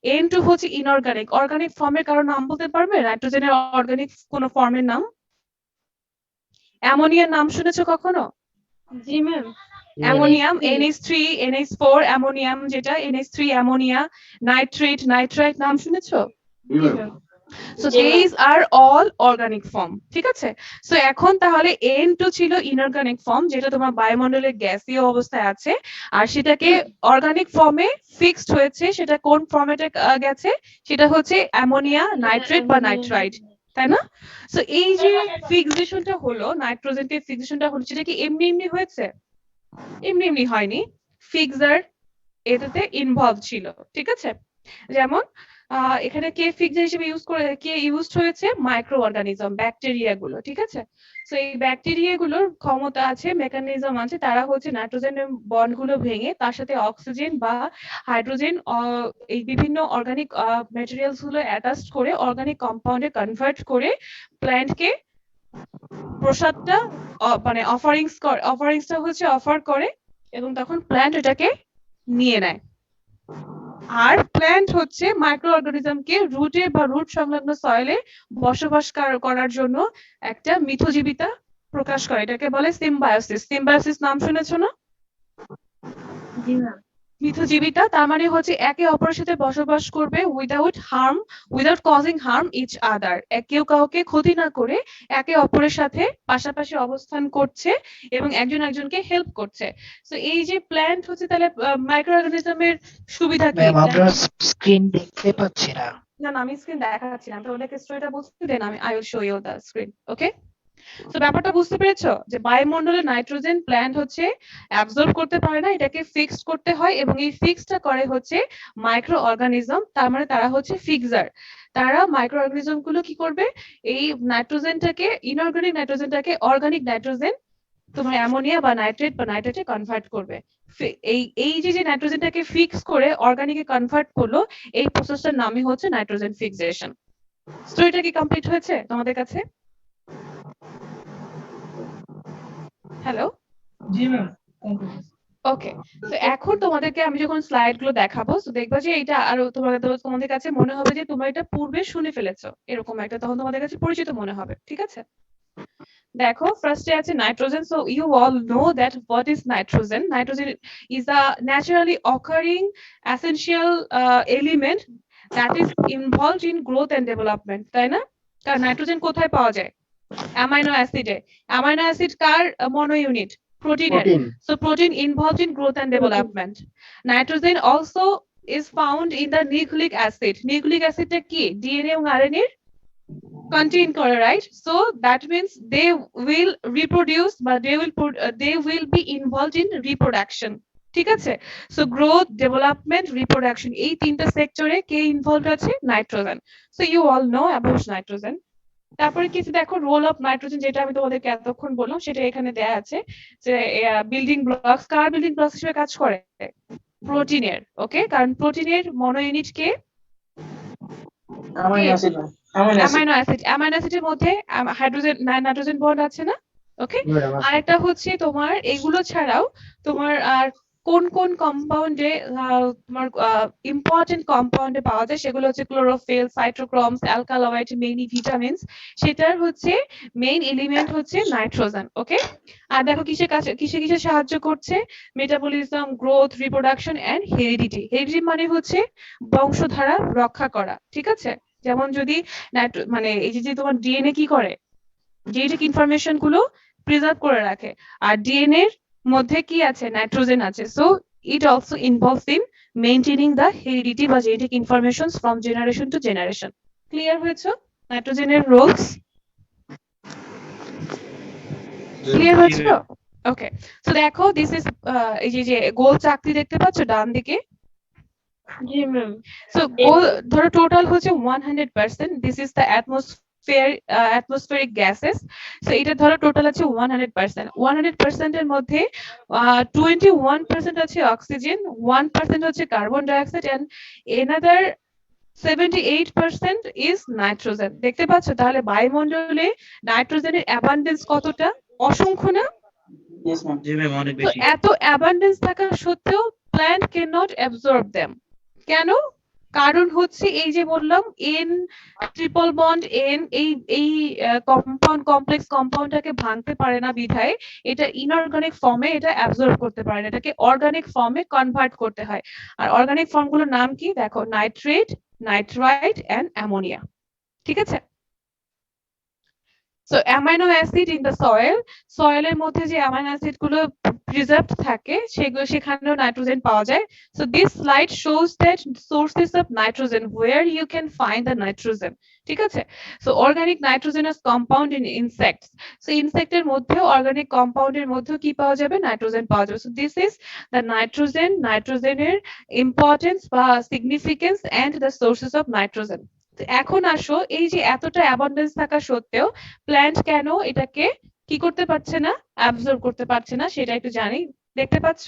N2 হচ্ছে inorganic. Organic ফর্মের কারো নাম বলতে পারবে? নাইট্রোজেনের অর্গানিক কোন ফর্মের নাম? অ্যামোনিয়ার নাম শুনেছো কখনো? জি ma'am. Ammonium NH3 NH4 ammonium যেটা NH3 অ্যামোনিয়া নাইট্রেট নাইট্রাইট নাম শুনেছো? জি ma'am. So these are all organic form ঠিক আছে। সো এখন তাহলে N2 ছিল ইনঅর্গানিক ফর্ম যেটা তোমার বায়ুমণ্ডলের গ্যাসীয় অবস্থায় আছে আর সেটাকে অর্গানিক ফর্মে ফিক্সড হয়েছে সেটা কোন ফর্মেটে গেছে সেটা হচ্ছে অ্যামোনিয়া নাইট্রেট বা নাইট্রাইট তাই না। সো এই যে ফিক্সেশনটা হলো নাইট্রোজেনকে ফিক্সেশনটা হলো সেটা কি এমনি এমনি হয়েছে? এমনি এমনি হয়নি, ফিক্সার এটাতে ইনভলভ ছিল ঠিক আছে। যেমন এখানে কে ফিক্সার হিসেবে ইউজ করে কে ইউজড হয়েছে মাইক্রো অর্গানিজম ব্যাকটেরিয়া গুলো ঠিক আছে। সো এই ব্যাকটেরিয়া গুলোর ক্ষমতা আছে মেকানিজম আছে তারা হচ্ছে নাইট্রোজেনের বন্ড গুলো ভেঙে তার সাথে অক্সিজেন বা হাইড্রোজেন এই বিভিন্ন অর্গানিক ম্যাটেরিয়ালস গুলো অ্যাটাচ করে অর্গানিক কম্পাউন্ডে কনভার্ট করে প্ল্যান্টকে প্রসাদটা মানে অফারিংসটা হচ্ছে অফার করে এবং তখন প্ল্যান্ট এটাকে নিয়ে নেয়। আর প্ল্যান্ট হচ্ছে মাইক্রো অর্গানিজমকে রুটে বা রুট সংলগ্ন সয়েলে বসবাস করার জন্য একটা মিথজীবিতা প্রকাশ করে এটাকে বলে সিম্বায়োসিস। সিম্বায়োসিস নাম শুনেছো না? জি ম্যাম। মিথজীবিতা তার মানে হচ্ছে একে অপরের সাথে বসবাস করবে without causing harm each other, কেউ কাউকে ক্ষতি না করে একে অপরের সাথে পাশাপাশি অবস্থান করছে এবং একজন একজনকে হেল্প করছে। সো এই যে প্ল্যান্ট হচ্ছে তাহলে মাইক্রো অর্গানিজমের সুবিধা কি? ম্যাম আমরা স্ক্রিন দেখতে পাচ্ছি না। না আমি স্ক্রিন দেখাচ্ছি না, তো ওটাকে স্টোরিটা বলছি then I will show you the screen. Okay, তো ব্যাপারটা বুঝতে পেরেছো যে বায়ুমণ্ডলে নাইট্রোজেন প্ল্যান্ট হচ্ছে অ্যাবজর্ব করতে পারে না, এটাকে ফিক্সড করতে হয় এবং এই ফিক্সডটা করে হচ্ছে মাইক্রো অর্গানিজম, তার মানে তারা হচ্ছে ফিক্সার। তারা মাইক্রো অর্গানিজম গুলো কি করবে এই নাইট্রোজেনটাকে ইনঅর্গানিক নাইট্রোজেনটাকে অর্গানিক নাইট্রোজেন তোমার অ্যামোনিয়া বা নাইট্রেট বা নাইট্রেটে কনভার্ট করবে। এই যে নাইট্রোজেনটাকে ফিক্স করে অর্গানিকে কনভার্ট করলো এই প্রসেসটার নামই হচ্ছে নাইট্রোজেন ফিক্সেশন। স্টোরিটা কি কমপ্লিট হয়েছে তোমাদের কাছে? হ্যালো জি ম্যাম। ওকে, তো এখন তোমাদেরকে আমি যখন স্লাইড গুলো দেখাবো তো দেখবা যে এটা আরো তোমাদের কাছে মনে হবে যে তোমরা এটা পূর্বে শুনে ফেলেছো এরকম একটা, তখন তোমাদের কাছে পরিচিত মনে হবে ঠিক আছে। দেখো ফার্স্টে আছে nitrogen. So you all know that what is nitrogen. Nitrogen is a naturally occurring essential element that is involved in growth and development, তাই না? কারণ নাইট্রোজেন কোথায় পাওয়া যায়? অ্যামাইনো অ্যাসিডে। অ্যামাইনো অ্যাসিড কার মনো ইউনিট? প্রোটিনের। So protein involved in growth and development. Nitrogen also is found in the nucleic acid. Nucleic acid টা কি? DNA এবং RNA এর contain করে, right? So that means they will reproduce but they will be involved in reproduction. ঠিক আছে? So growth, development, reproduction এই তিনটা সেক্টরে কে ইনভলভড আছে? Nitrogen. So you all know about nitrogen. তারপরে কিছু দেখো রোল অফ নাইট্রোজেন যেটা আমি তোমাদেরকে এতক্ষণ বললাম সেটা এখানে দেয়া আছে যে বিল্ডিং ব্লকস কার বিল্ডিং ব্লকস হিসেবে কাজ করে? প্রোটিনের। ওকে, কারণ প্রোটিনের মনো ইউনিট কে? Amino acid. অ্যামাইনো অ্যাসিডের মধ্যে হাইড্রোজেন নাইট্রোজেন বন্ড আছে না? ওকে, আরেকটা হচ্ছে তোমার এগুলো ছাড়াও তোমার আর কোন কোন কম্পাউন্ডে তোমার ইম্পর্টেন্ট কম্পাউন্ডে পাওয়া যায় সেগুলো হচ্ছে chlorophyll, cytochromes, alkaloid, many vitamins. সেটার হচ্ছে মেইন এলিমেন্ট হচ্ছে নাইট্রোজেন। ওকে, আর দেখো কিসে কিসে সাহায্য করছে? Metabolism, growth, reproduction and heredity. Heredity মানে হচ্ছে বংশধারা রক্ষা করা, ঠিক আছে? যেমন যদি মানে এই যে তোমার ডিএনএ কি করে? জেনেটিক ইনফরমেশন গুলো প্রিজার্ভ করে রাখে আর ডিএনএ এর মধ্যে কি আছে? নাইট্রোজেন আছে। So it also involves in maintaining the heredity বা genetic informations from generation to generation. Clear হয়েছে নাইট্রোজেনের রোলস? ক্লিয়ার হয়েছে? ওকে, সো দেখো দিস ইজ এই যে গোল চাকতি দেখতে পাচ্ছ ডান দিকে? জি ম্যাম। সো গোল ধরো টোটাল হচ্ছে 100%, this is the atmospheric gases. So এটা ধরো টোটাল আছে 100%। 100% এর মধ্যে 21% আছে অক্সিজেন, 1% হচ্ছে carbon dioxide and another 78% is nitrogen. দেখতে পাচ্ছ তাহলে বায়ুমণ্ডলে নাইট্রোজেনের অ্যাবান্ডেন্স কতটা? অসংখ্য না? জি ম্যাম অনেক তো বেশি। এত অ্যাবান্ডেন্স থাকা সত্ত্বেও plant can not absorb them. কেন? কারণ হচ্ছে এই যে বললাম এন ট্রিপল বন্ড এন এই কম্পাউন্ড কমপ্লেক্স কম্পাউন্ডটাকে ভাঙতে পারে না বিধায় এটা ইনঅর্গানিক ফর্মে এটা অ্যাবজর্ব করতে পারে না, এটাকে অর্গানিক ফর্মে কনভার্ট করতে হয়। আর অর্গানিক ফর্মগুলোর নাম কি দেখো, নাইট্রেট, নাইট্রাইট এন্ড অ্যামোনিয়া। ঠিক আছে? So amino acid in the সয়েলের মধ্যে যে অ্যামাইনো অ্যাসিড গুলো প্রিজার্ভড থাকে সেগুলো সেখানেও নাইট্রোজেন পাওয়া যায়। So this slide shows that sources of nitrogen where you can find the nitrogen. ঠিক আছে? So organic nitrogenous compound in insects. So ইনসেক্টের মধ্যেও অর্গানিক কম্পাউন্ডের মধ্যেও কি পাওয়া যাবে, নাইট্রোজেন পাওয়া যাবে। সো দিস ইজ দ্য নাইট্রোজেনের ইম্পর্টেন্স বা significance and the sources of nitrogen. এখন আসো, এই যে এতটা অ্যাবান্ডেন্স থাকা সত্ত্বেও প্ল্যান্ট কেন এটাকে কি করতে পারছে না, অ্যাবজর্ব করতে পারছে না, সেটা একটু জানি। দেখতে পাচ্ছ?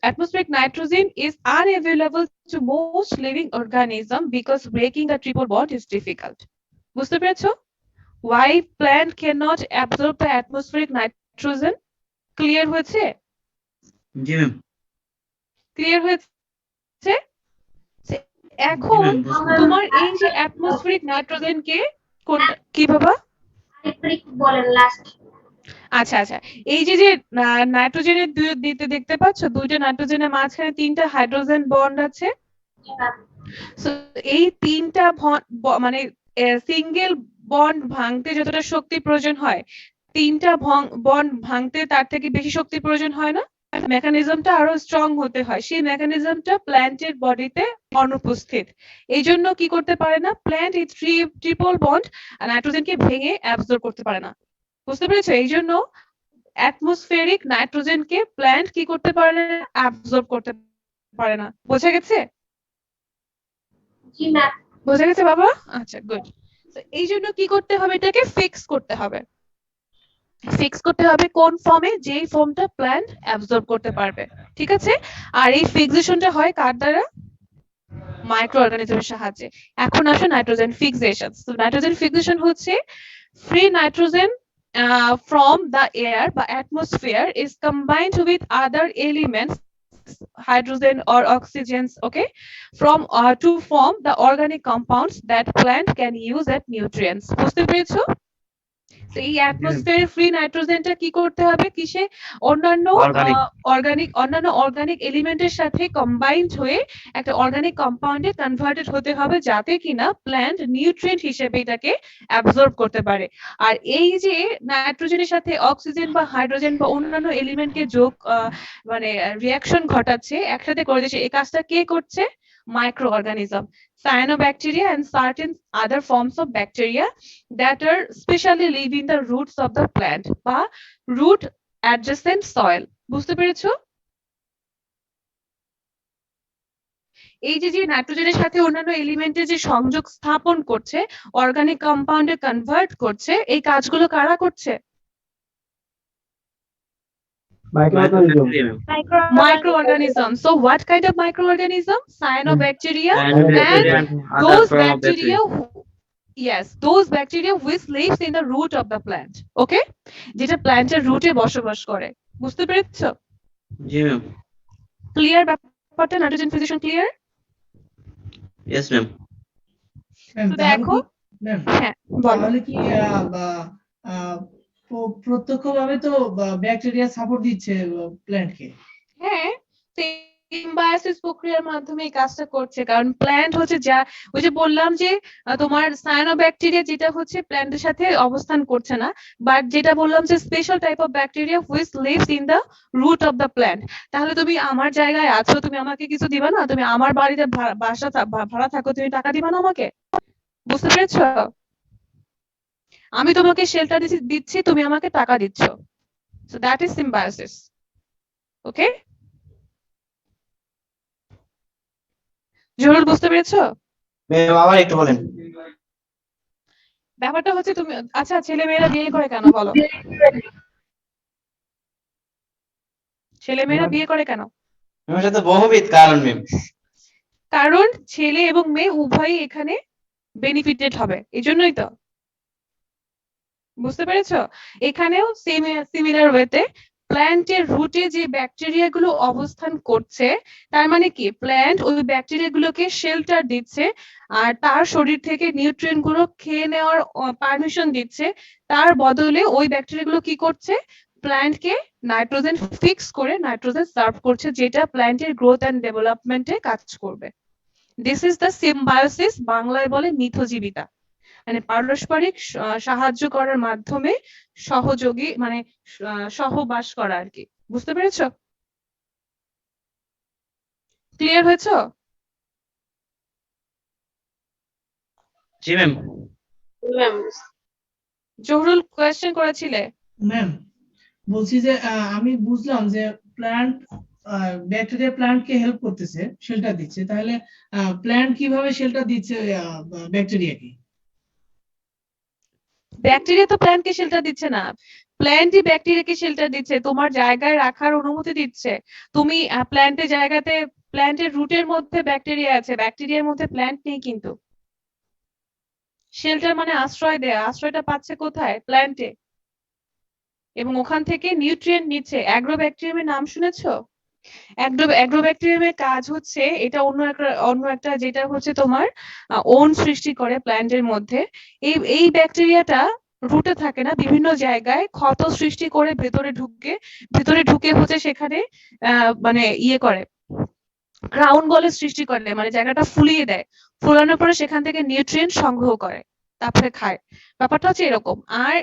Atmospheric nitrogen is unavailable to most living organism because breaking the triple bond is difficult. বুঝতে পেরেছো? Why plant cannot absorb the atmospheric nitrogen? Clear হয়েছে? জি ম্যাম। ক্লিয়ার হয়েছে? এখন তোমার এই যে অ্যাটমসফেরিক নাইট্রোজেনকে কি বাবা? বলেন লাস্ট। আচ্ছা আচ্ছা, এই যে নাইট্রোজেনের দেখতে পাচ্ছ দুইটা নাইট্রোজেনের মাঝখানে তিনটা হাইড্রোজেন বন্ড আছে। সো এই তিনটা মানে সিঙ্গেল বন্ড ভাঙতে যতটা শক্তি প্রয়োজন হয়, তিনটা বন্ড ভাঙতে তার থেকে বেশি শক্তি প্রয়োজন হয় না? মেকানিজমটা আরো স্ট্রং হতে হয়, সেই মেকানিজমটা প্ল্যান্টের বডিতে অনুপস্থিত। এই জন্য কি করতে পারে না প্ল্যান্ট, এই ট্রিপল বন্ড নাইট্রোজেনকে ভেঙে অ্যাবজর্ব করতে পারে না। বুঝতে পেরেছো? এই জন্য অ্যাটমসফেরিক নাইট্রোজেনকে প্ল্যান্ট কি করতে পারে না, অ্যাবজর্ব করতে পারে না। বোঝা গেছে? জি ম্যাম। বোঝা গেছে বাবা? আচ্ছা গুড। এই জন্য কি করতে হবে, এটাকে ফিক্স করতে হবে। ফিক্স করতে হবে কোন ফর্মে, যেই ফর্মটা প্ল্যান্ট অ্যাবজর্ব করতে পারবে। ঠিক আছে? আর এই ফিক্সেশনটা হয় কার দ্বারা? মাইক্রো অর্গানিজমের সাহায্যে। এখন আসো নাইট্রোজেন ফিক্সেশন। তো নাইট্রোজেন ফিক্সেশন হচ্ছে free nitrogen from the air বা atmosphere is combined with other elements, hydrogen or oxygens, okay, from to form the organic compounds that plant can use as nutrients. বুঝতে পেরেছো? তো এই অ্যাটমসফিয়ারে free নাইট্রোজেনটা কি করতে হবে, কিসে, অন্যান্য অর্গানিক এলিমেন্টের সাথে কম্বাইন্ড হয়ে একটা অর্গানিক কম্পাউন্ডে কনভার্টেড হতে হবে, যাতে কিনা প্ল্যান্ট নিউট্রিয়েন্ট হিসেবে এটাকে অ্যাবজর্ব করতে পারে। আর এই যে নাইট্রোজেনের সাথে অক্সিজেন বা হাইড্রোজেন বা অন্যান্য এলিমেন্টকে যোগ মানে রিঅ্যাকশন ঘটাচ্ছে, একসাথে করে দিচ্ছে, এই কাজটা কে করছে? Microorganism, cyanobacteria and certain other forms of bacteria that are specially live in the roots of the plant বা root adjacent soil. বুঝতে পেরেছো? এই যে নাইট্রোজেনের সাথে অন্যান্য এলিমেন্টের যে সংযোগ স্থাপন করছে, অর্গানিক কম্পাউন্ডে কনভার্ট করছে, এই কাজগুলো কারা করছে? Microorganism. So what kind of microorganism? Cyanobacteria and those bacteria those bacteria which lives in the root of the plant. Okay? যেটা প্ল্যান্টের রুটে বসবাস করে। বুঝতে পেরেছো? জি ম্যাম। ক্লিয়ার ব্যাপারটা? Nitrogen fixation clear? Yes ma'am. তো দেখো, হ্যাঁ বলো। তাহলে কি প্রত্যক্ষভাবে তো ব্যাকটেরিয়া সাপোর্ট দিচ্ছে প্ল্যান্টকে? হ্যাঁ, সিম্বায়োসিস প্রক্রিয়ার মাধ্যমে এই কাজটা করছে, কারণ প্ল্যান্ট হচ্ছে যা, ওই যে বললাম যে তোমার সায়ানোব্যাকটেরিয়া যেটা হচ্ছে প্ল্যান্টের সাথে অবস্থান করছে না, বাট যেটা বললাম যে special type of bacteria which lives in the root of the plant. তাহলে তুমি আমার জায়গায় আছো, তুমি আমাকে কিছু দিবা না? তুমি আমার বাড়িতে বাসা ভাড়া থাকো, তুমি টাকা দিবা না আমাকে? বুঝতে পেরেছো? আমি তোমাকে শেল্টার দিচ্ছি, তুমি আমাকে টাকা দিচ্ছ। So that is symbiosis. Okay, জরুর বুঝতে পেরেছো? ম্যাম আবার একটু বলেন। ব্যাপারটা হচ্ছে তুমি, আচ্ছা ছেলে মেয়েরা বিয়ে করে কেন বলো? ছেলে মেয়েরা বিয়ে করে কেন? ম্যাম সেটা তো বহুবিধ কারণ ম্যাম। কারণ ছেলে এবং মেয়ে উভয়ই এখানে বেনিফিটেড হবে, এই জন্যই তো। বুঝতে পেরেছো? এখানেও সিমিলার ওয়েতে প্ল্যান্টের রুটে যে ব্যাকটেরিয়া গুলো অবস্থান করছে, তার মানে কি প্ল্যান্ট ওই ব্যাকটেরিয়া গুলোকে শেল্টার দিচ্ছে আর তার শরীর থেকে নিউট্রিয়েন্ট গুলো খেয়ে নেওয়ার পারমিশন দিচ্ছে। তার বদলে ওই ব্যাকটেরিয়া গুলো কি করছে, প্ল্যান্টকে নাইট্রোজেন ফিক্স করে নাইট্রোজেন সার্ভ করছে, যেটা প্ল্যান্টের গ্রোথ এন্ড ডেভেলপমেন্টে কাজ করবে। দিস ইজ দ্য সিম্বায়োসিস, বাংলায় বলে মিথজীবিতা, মানে পারস্পরিক সাহায্য করার মাধ্যমে সহযোগী মানে সহবাস করা আর কি। বুঝতে পেরেছো? ক্লিয়ার হয়েছো? জি ম্যাম। ম্যাম জহুরুল কোয়েশ্চেন করেছিলে? ম্যাম বলছি যে আমি বুঝলাম যে প্ল্যান্ট ব্যাকটেরিয়া প্ল্যান্টকে হেল্প করতেছে, শেল্টার দিচ্ছে, তাহলে প্ল্যান্ট কিভাবে শেল্টার দিচ্ছে ব্যাকটেরিয়াকে? ব্যাকটেরিয়া তো প্ল্যান্টকে শেল্টার দিচ্ছে না, প্ল্যান্টই ব্যাকটেরিয়াকে শেল্টার দিচ্ছে, তোমার জায়গায় রাখার অনুমতি দিচ্ছে। তুমি প্ল্যান্টের জায়গাতে, প্ল্যান্টের রুটের মধ্যে ব্যাকটেরিয়া আছে, ব্যাকটেরিয়ার মধ্যে প্ল্যান্ট নেই কিন্তু। শেল্টার মানে আশ্রয় দেয়া, আশ্রয়টা পাচ্ছে কোথায়? প্ল্যান্টে, এবং ওখান থেকে নিউট্রিয়েন্ট নিচ্ছে। অ্যাগ্রোব্যাকটেরিয়ামের নাম শুনেছো? অ্যাগ্রোব্যাকটেরিয়ামের কাজ হচ্ছে, এটা অন্য একটা যেটা হচ্ছে তোমার ওন সৃষ্টি করে প্ল্যান্টের মধ্যে। এই ব্যাকটেরিয়াটা রুটে থাকে না, বিভিন্ন জায়গায় ক্ষত সৃষ্টি করে ভেতরে ঢুকে হচ্ছে সেখানে মানে ইয়ে করে, ক্রাউন বলের সৃষ্টি করে, মানে জায়গাটা ফুলিয়ে দেয়। ফুলানোর পরে সেখান থেকে নিউট্রিয়েন্ট সংগ্রহ করে, তারপরে খায়। ব্যাপারটা হচ্ছে এরকম। আর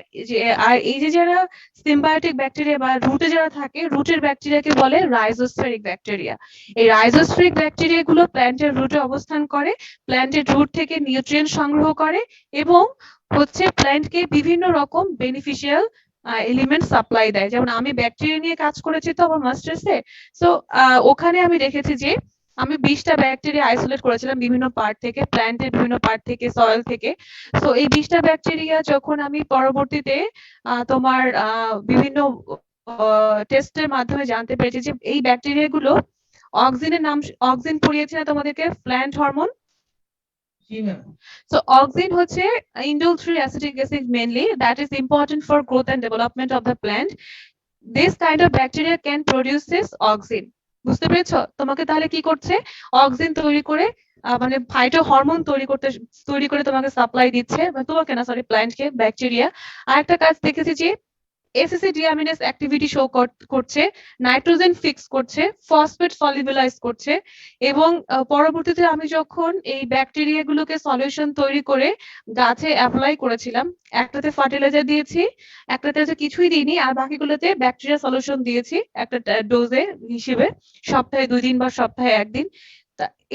এই যে যারা সিম্বায়োটিক ব্যাকটেরিয়া বা রুটে যারা থাকে, রুটের ব্যাকটেরিয়াকে বলে রাইজোস্ফেরিক ব্যাকটেরিয়া। এই রাইজোস্ফেরিক ব্যাকটেরিয়া গুলো প্ল্যান্টের রুটে অবস্থান করে, প্ল্যান্টের রুট থেকে নিউট্রিয়েন্ট সংগ্রহ করে এবং হচ্ছে প্ল্যান্টকে বিভিন্ন রকম বেনিফিশিয়াল এলিমেন্ট সাপ্লাই দেয়। যেমন আমি ব্যাকটেরিয়া নিয়ে কাজ করেছি তো আমার মাস্টার্সে, সো ওখানে আমি দেখেছি যে আমি 20টা ব্যাকটেরিয়া আইসোলেট করেছিলাম বিভিন্ন পার্ট থেকে, প্ল্যান্টের বিভিন্ন পার্ট থেকে, সয়েল থেকে। সো এই 20টা ব্যাকটেরিয়া যখন আমি পরবর্তীতে তোমার বিভিন্ন টেস্টের মাধ্যমে জানতে পেরেছি যে এই ব্যাকটেরিয়া গুলো অক্সিনের নাম, অক্সিন পড়িয়েছে না তোমাদেরকে, প্ল্যান্ট হরমোন। জি ম্যাম। So auxin হচ্ছে indole 3 acetic acid mainly that is important for growth and development of the plant. This kind of bacteria can produce this auxin. বুঝতে পেরেছো? তোমাকে তাহলে কি করছে, অক্সিন তৈরি করে মানে ফাইটো হরমোন তৈরি করে তোমাকে সাপ্লাই দিচ্ছে, তোমাকে না সরি প্ল্যান্টকে, ব্যাকটেরিয়া। আর একটা কাজ দেখেছি যে এসএসসি ডিঅ্যামিনেস অ্যাক্টিভিটি শো করছে, নাইট্রোজেন ফিক্স করছে, ফসফেট সলিউবিলাইজ করছে। এবং পরবর্তীতে আমি যখন এই ব্যাকটেরিয়া গুলোকে সলিউশন তৈরি করে গাছে অ্যাপ্লাই করেছিলাম, একটাতে ফার্টিলাইজার দিয়েছি, একটাতে হচ্ছে কিছুই দিইনি, আর বাকিগুলোতে ব্যাকটেরিয়া সলিউশন দিয়েছি একটা ডোজে হিসেবে, সপ্তাহে 2 দিন বা সপ্তাহে 1 দিন।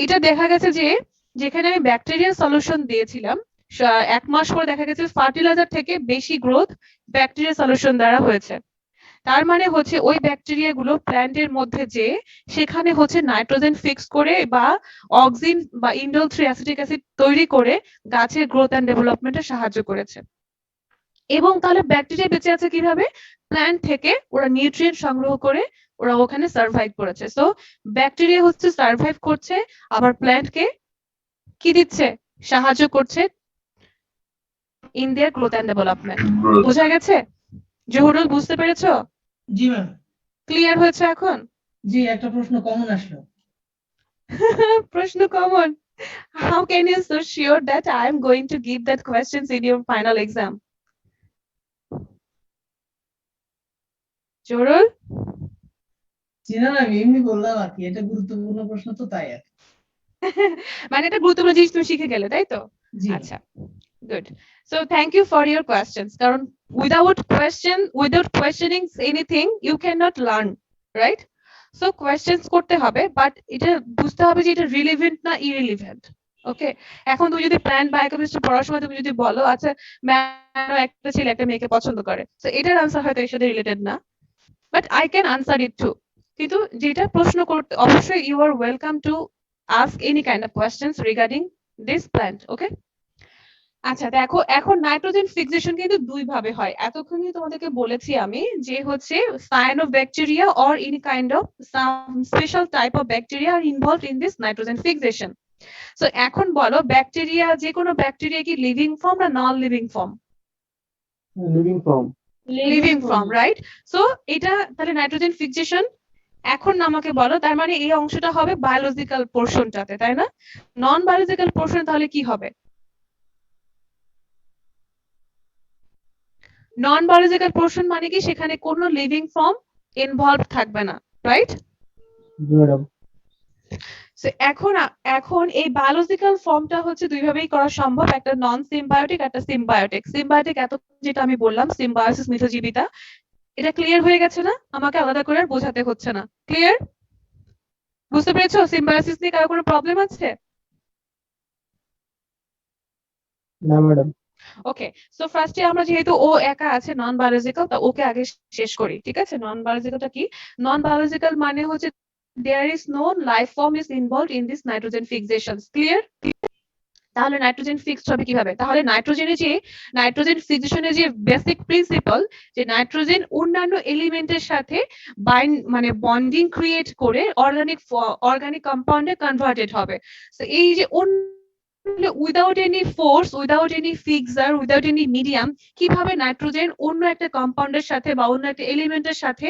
এটা দেখা গেছে যে যেখানে আমি ব্যাকটেরিয়া সলিউশন দিয়েছিলাম, 1 মাস পরে দেখা গেছে ফার্টিলাইজার থেকে বেশি গ্রোথ ব্যাকটেরিয়া সলিউশন দ্বারা হয়েছে। তার মানে হচ্ছে ওই ব্যাকটেরিয়া গুলো প্ল্যান্টের মধ্যে যে সেখানে হচ্ছে নাইট্রোজেন ফিক্স করে বা অক্সিন বা ইন্ডোল 3 অ্যাসিটিক অ্যাসিড তৈরি করে গাছের গ্রোথ এন্ড ডেভেলপমেন্টে সাহায্য করেছে। এবং তাহলে ব্যাকটেরিয়া বেঁচে আছে কিভাবে? প্ল্যান্ট থেকে ওরা নিউট্রিয়েন্ট সংগ্রহ করে ওরা ওখানে সার্ভাইভ করেছে। সো ব্যাকটেরিয়া হচ্ছে সার্ভাইভ করছে, আবার প্ল্যান্টকে কি দিচ্ছে? সাহায্য করছে in their growth and development. বোঝা গেছে? জহুরুল বুঝতে পেরেছো? জি ম্যাম। ক্লিয়ার হয়েছে এখন? জি, একটা প্রশ্ন কমন আসলো। প্রশ্ন common? How can you so sure that I am going to give that questions in your final exam? Zahurul? জি না, আমি এমনি বললাম আর কি, এটা গুরুত্বপূর্ণ প্রশ্ন তো তাই আর কি। মানে এটা গুরুত্বপূর্ণ জিনিস তুমি শিখে গেলে, তাই তো? জি আচ্ছা, good. So thank you for your questions. কারণ without questioning anything you cannot learn, right? So questions করতে হবে, but এটা বুঝতে হবে যে এটা relevant না irrelevant. ওকে, এখন তুমি যদি প্ল্যান্ট বায়োকেমিস্ট্রি পড়ার সময় তুমি যদি বলো আচ্ছা ম্যাম একটা ছেলে একটা মেয়েকে পছন্দ করে, তো এটার আনসার হয়তো এর সাথে রিলেটেড না, but I can answer it too. কিন্তু যেটা প্রশ্ন করতে অবশ্যই you are welcome to ask any kind of questions regarding this plant. Okay, আচ্ছা দেখো এখন নাইট্রোজেন ফিক্সেশন কিন্তু দুই ভাবে হয়। এতক্ষণই তোমাদেরকে বলেছি আমি যে হচ্ছে cyanobacteria or any kind of some special type of bacteria are involved in this nitrogen fixation. So এখন বলো ব্যাকটেরিয়া, যে কোনো ব্যাকটেরিয়া কি লিভিং ফর্ম না non living form? Living form. Living form, right? So এটা তাহলে নাইট্রোজেন ফিক্সেশন। এখন আমাকে বলো, তার মানে এই অংশটা হবে বায়োলজিক্যাল পোর্শনটাতে, তাই না? নন বায়োলজিক্যাল পোর্শন তাহলে কি হবে? নন বায়োলজিক্যাল পোর্শন মানে কি সেখানে কোনো লিভিং ফর্ম ইনভলভ থাকবে না, রাইট? জি ম্যাডাম। So, এখন এই বায়োলজিক্যাল ফর্মটা হচ্ছে দুই ভাবেই করা সম্ভব, একটা নন সিম্বায়োটিক একটা সিম্বায়োটিক। সিম্বায়োটিক এত যেটা আমি বললাম সিম্বায়োসিস মিথজীবিতা, এটা ক্লিয়ার হয়ে গেছে না? আমাকে আলাদা করে আর বোঝাতে হচ্ছে না, ক্লিয়ার? বুঝতে পেরেছো সিম্বায়োসিস নিয়ে কারো কোনো প্রবলেম আছে? না ম্যাডাম। ওকে, সো ফার্স্টে আমরা যেহেতু ও একা আছে নন বায়োলজিক্যাল, তা ওকে আগে শেষ করি, ঠিক আছে? নন বায়োলজিক্যালটা কি? নন বায়োলজিক্যাল মানে হচ্ছে there is no life form is involved in this nitrogen fixations, clear? তাহলে নাইট্রোজেন ফিক্সড হবে কিভাবে? তাহলে নাইট্রোজেন ফিক্সেশনের যে বেসিক প্রিন্সিপাল, যে নাইট্রোজেন অন্যান্য এলিমেন্টের সাথে মানে বন্ডিং ক্রিয়েট করে অর্গানিক কম্পাউন্ডে কনভার্টেড হবে। তো এই যে without any force, without any fixer, without any medium, কিভাবে নাইট্রোজেন অন্য একটা কম্পাউন্ডের সাথে বা অন্য একটা এলিমেন্টের সাথে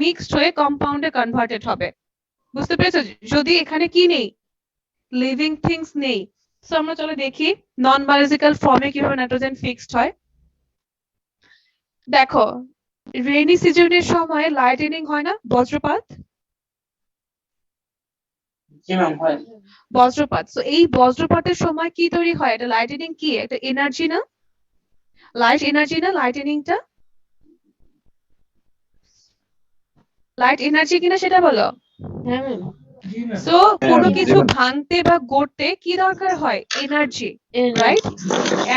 মিক্সড হয়ে কম্পাউন্ডে কনভার্টেড হবে? বুঝতে পেরেছো? যদি এখানে কি নেই, লিভিং থিংস নেই। সো আমরা চলো দেখি নন বায়োলজিক্যাল ফর্মে কিভাবে নাইট্রোজেন ফিক্সড হয়। দেখো, রেইনি সিজনের সময় লাইটেনিং হয় না, বজ্রপাত? জি ম্যাম হয়। বজ্রপাত। সো এই বজ্রপাতের সময় কি তৈরি হয়? এটা লাইটেনিং কি? একটা এনার্জি না? লাইট এনার্জি না লাইটেনিংটা? লাইট এনার্জি কিনা সেটা বলো। হ্যাঁ ম্যাম। জি ম্যাম। সো কোনো কিছু ভাঙতে বা গড়তে কি দরকার হয়? Energy, right?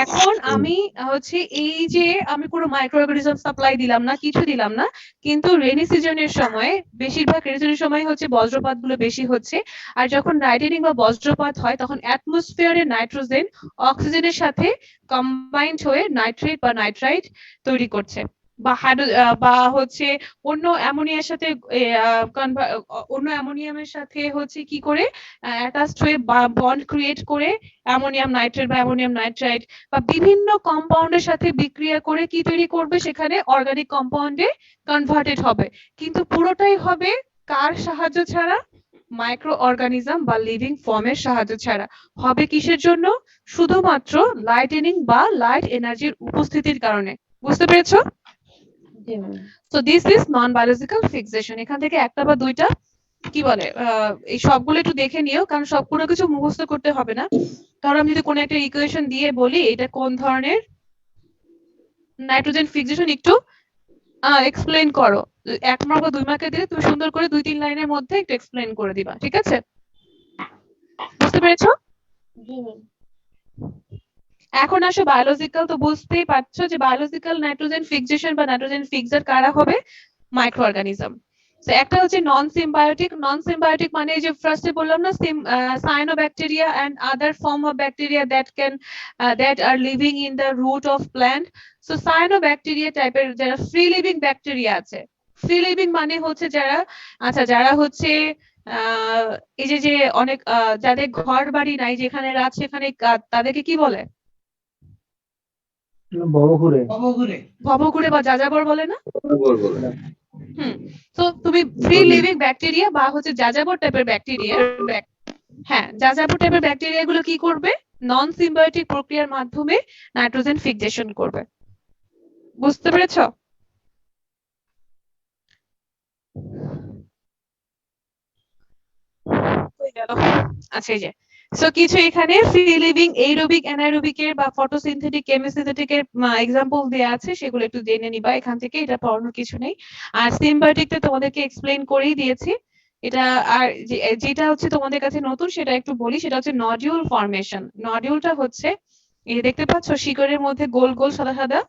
এখন আমি হচ্ছে এই যে আমি কোনো মাইক্রো অর্গানিজম সাপ্লাই দিলাম না, কিছু দিলাম না, কিন্তু রেনি সিজনের সময় বেশিরভাগ রেনি সিজনের সময় হচ্ছে বজ্রপাত গুলো বেশি হচ্ছে। আর যখন লাইটেনিং বা বজ্রপাত হয় তখন অ্যাটমসফিয়ারে নাইট্রোজেন অক্সিজেনের সাথে কম্বাইন্ড হয়ে নাইট্রেট বা নাইট্রাইট তৈরি করছে, বা বা হচ্ছে অন্য অ্যামোনিয়ার সাথে অন্য অ্যামোনিয়ামের সাথে হচ্ছে কি করে অ্যাটাচড হয়ে বন্ড ক্রিয়েট করে অ্যামোনিয়াম নাইট্রেট বা অ্যামোনিয়াম নাইট্রাইট বা বিভিন্ন কম্পাউন্ডের সাথে বিক্রিয়া করে কি তৈরি করবে? সেখানে অর্গানিক কম্পাউন্ডে কনভার্টেড হবে। কিন্তু পুরোটাই হবে কার সাহায্য ছাড়া? মাইক্রো অর্গানিজম বা লিভিং ফর্মের সাহায্য ছাড়া। হবে কিসের জন্য? শুধুমাত্র লাইটেনিং বা লাইট এনার্জির উপস্থিতির কারণে। বুঝতে পেরেছো? So this is non-biological fixation. এখান থেকে একটা বা দুইটা কি বলে এই সবগুলো একটু দেখে নিও, কারণ সবগুলো কিছু মুখস্থ করতে হবে না। ধরো আমি যদি কোনো একটা ইকুয়েশন দিয়ে বলি এটা কোন ধরনের নাইট্রোজেন ফিক্সেশন, একটু এক্সপ্লেইন করো। 1 মার্ক বা 2 মার্কে দিলে তুমি সুন্দর করে 2-3 লাইনের মধ্যে একটু এক্সপ্লেইন করে দিবা, ঠিক আছে? বুঝতে পেরেছো? জি ম্যাম। এখন আসো বায়োলজিক্যাল, তো বুঝতেই পারছো যে বায়োলজিক্যাল নাইট্রোজেন ফিক্সেশন বা নাইট্রোজেন ফিক্সার কারা হবে? Micro organism. তো একটা হচ্ছে নন সিম্বায়োটিক। নন সিম্বায়োটিক মানে যে ফার্স্টে বললাম না, cyanobacteria and other form of bacteria that are living in the root of plant. So cyanobacteria টাইপের যারা ফ্রি লিভিং ব্যাকটেরিয়া আছে, ফ্রি লিভিং মানে হচ্ছে যারা হচ্ছে এই যে অনেক যাদের ঘর বাড়ি নাই, যেখানে রাত সেখানে তাদেরকে কি বলে? ভবঘুরে। ভবঘুরে বা যাযাবর বলে না? তো তুমি ফ্রি লিভিং ব্যাকটেরিয়া বা হচ্ছে যাযাবর টাইপের ব্যাকটেরিয়া, হ্যাঁ যাযাবর টাইপের ব্যাকটেরিয়া গুলো কি করবে? নন সিম্বায়োটিক প্রক্রিয়ার মাধ্যমে নাইট্রোজেন ফিক্সেশন করবে। বুঝতে পেরেছো? আচ্ছা, এই যে সো কিছু এখানে ফ্রি লিভিং এইরোবিক অ্যানারোবিকের বা ফটোসিনথেটিক কেমিসিনথেটিকের এক্সাম্পল দেয়া আছে, সেগুলো একটু জেনে নিবা এখান থেকে, এটা পড়ানোর কিছু নেই। আর সিম্বায়োটিকটা তোমাদেরকে এক্সপ্লেইন করেই দিয়েছি। এটা আর যেটা হচ্ছে তোমাদের কাছে নতুন সেটা একটু বলি, সেটা হচ্ছে নডিউল ফর্মেশন। নডিউলটা হচ্ছে এই দেখতে পাচ্ছ শিকড়ের মধ্যে গোল গোল সাদা সাদা,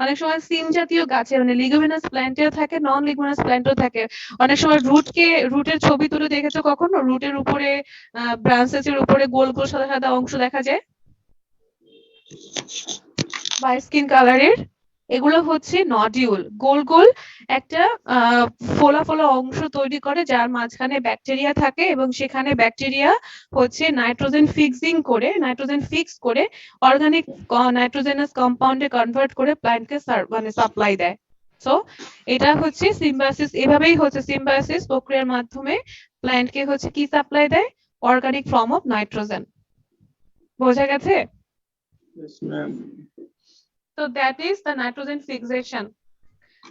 অনেক সময় সিম জাতীয় গাছে মানে লিগুমিনাস প্ল্যান্টেও থাকে, নন লিগুমিনাস প্ল্যান্টও থাকে। অনেক সময় রুটের ছবি তুলে দেখেছো কখনো? রুটের উপরে ব্রাঞ্চেসের উপরে গোল গোল সাদা সাদা অংশ দেখা যায় বা স্কিন কালারের। এগুলো হচ্ছে নডিউল, গোল গোল একটা ফোলা ফোলা অংশ তৈরি করে যার মাঝখানে ব্যাকটেরিয়া থাকে এবং সেখানে ব্যাকটেরিয়া হচ্ছে নাইট্রোজেন ফিক্স করে অর্গানিক নাইট্রোজেনাস কম্পাউন্ডে কনভার্ট করে প্ল্যান্টকে মানে সাপ্লাই দেয়। সো এটা হচ্ছে সিম্বায়োসিস, এভাবেই হচ্ছে সিম্বায়োসিস প্রক্রিয়ার মাধ্যমে প্ল্যান্টকে হচ্ছে কি সাপ্লাই দেয়, অর্গানিক ফর্ম অফ নাইট্রোজেন। বোঝা গেছে? Yes, ma'am. তো that is the nitrogen fixation.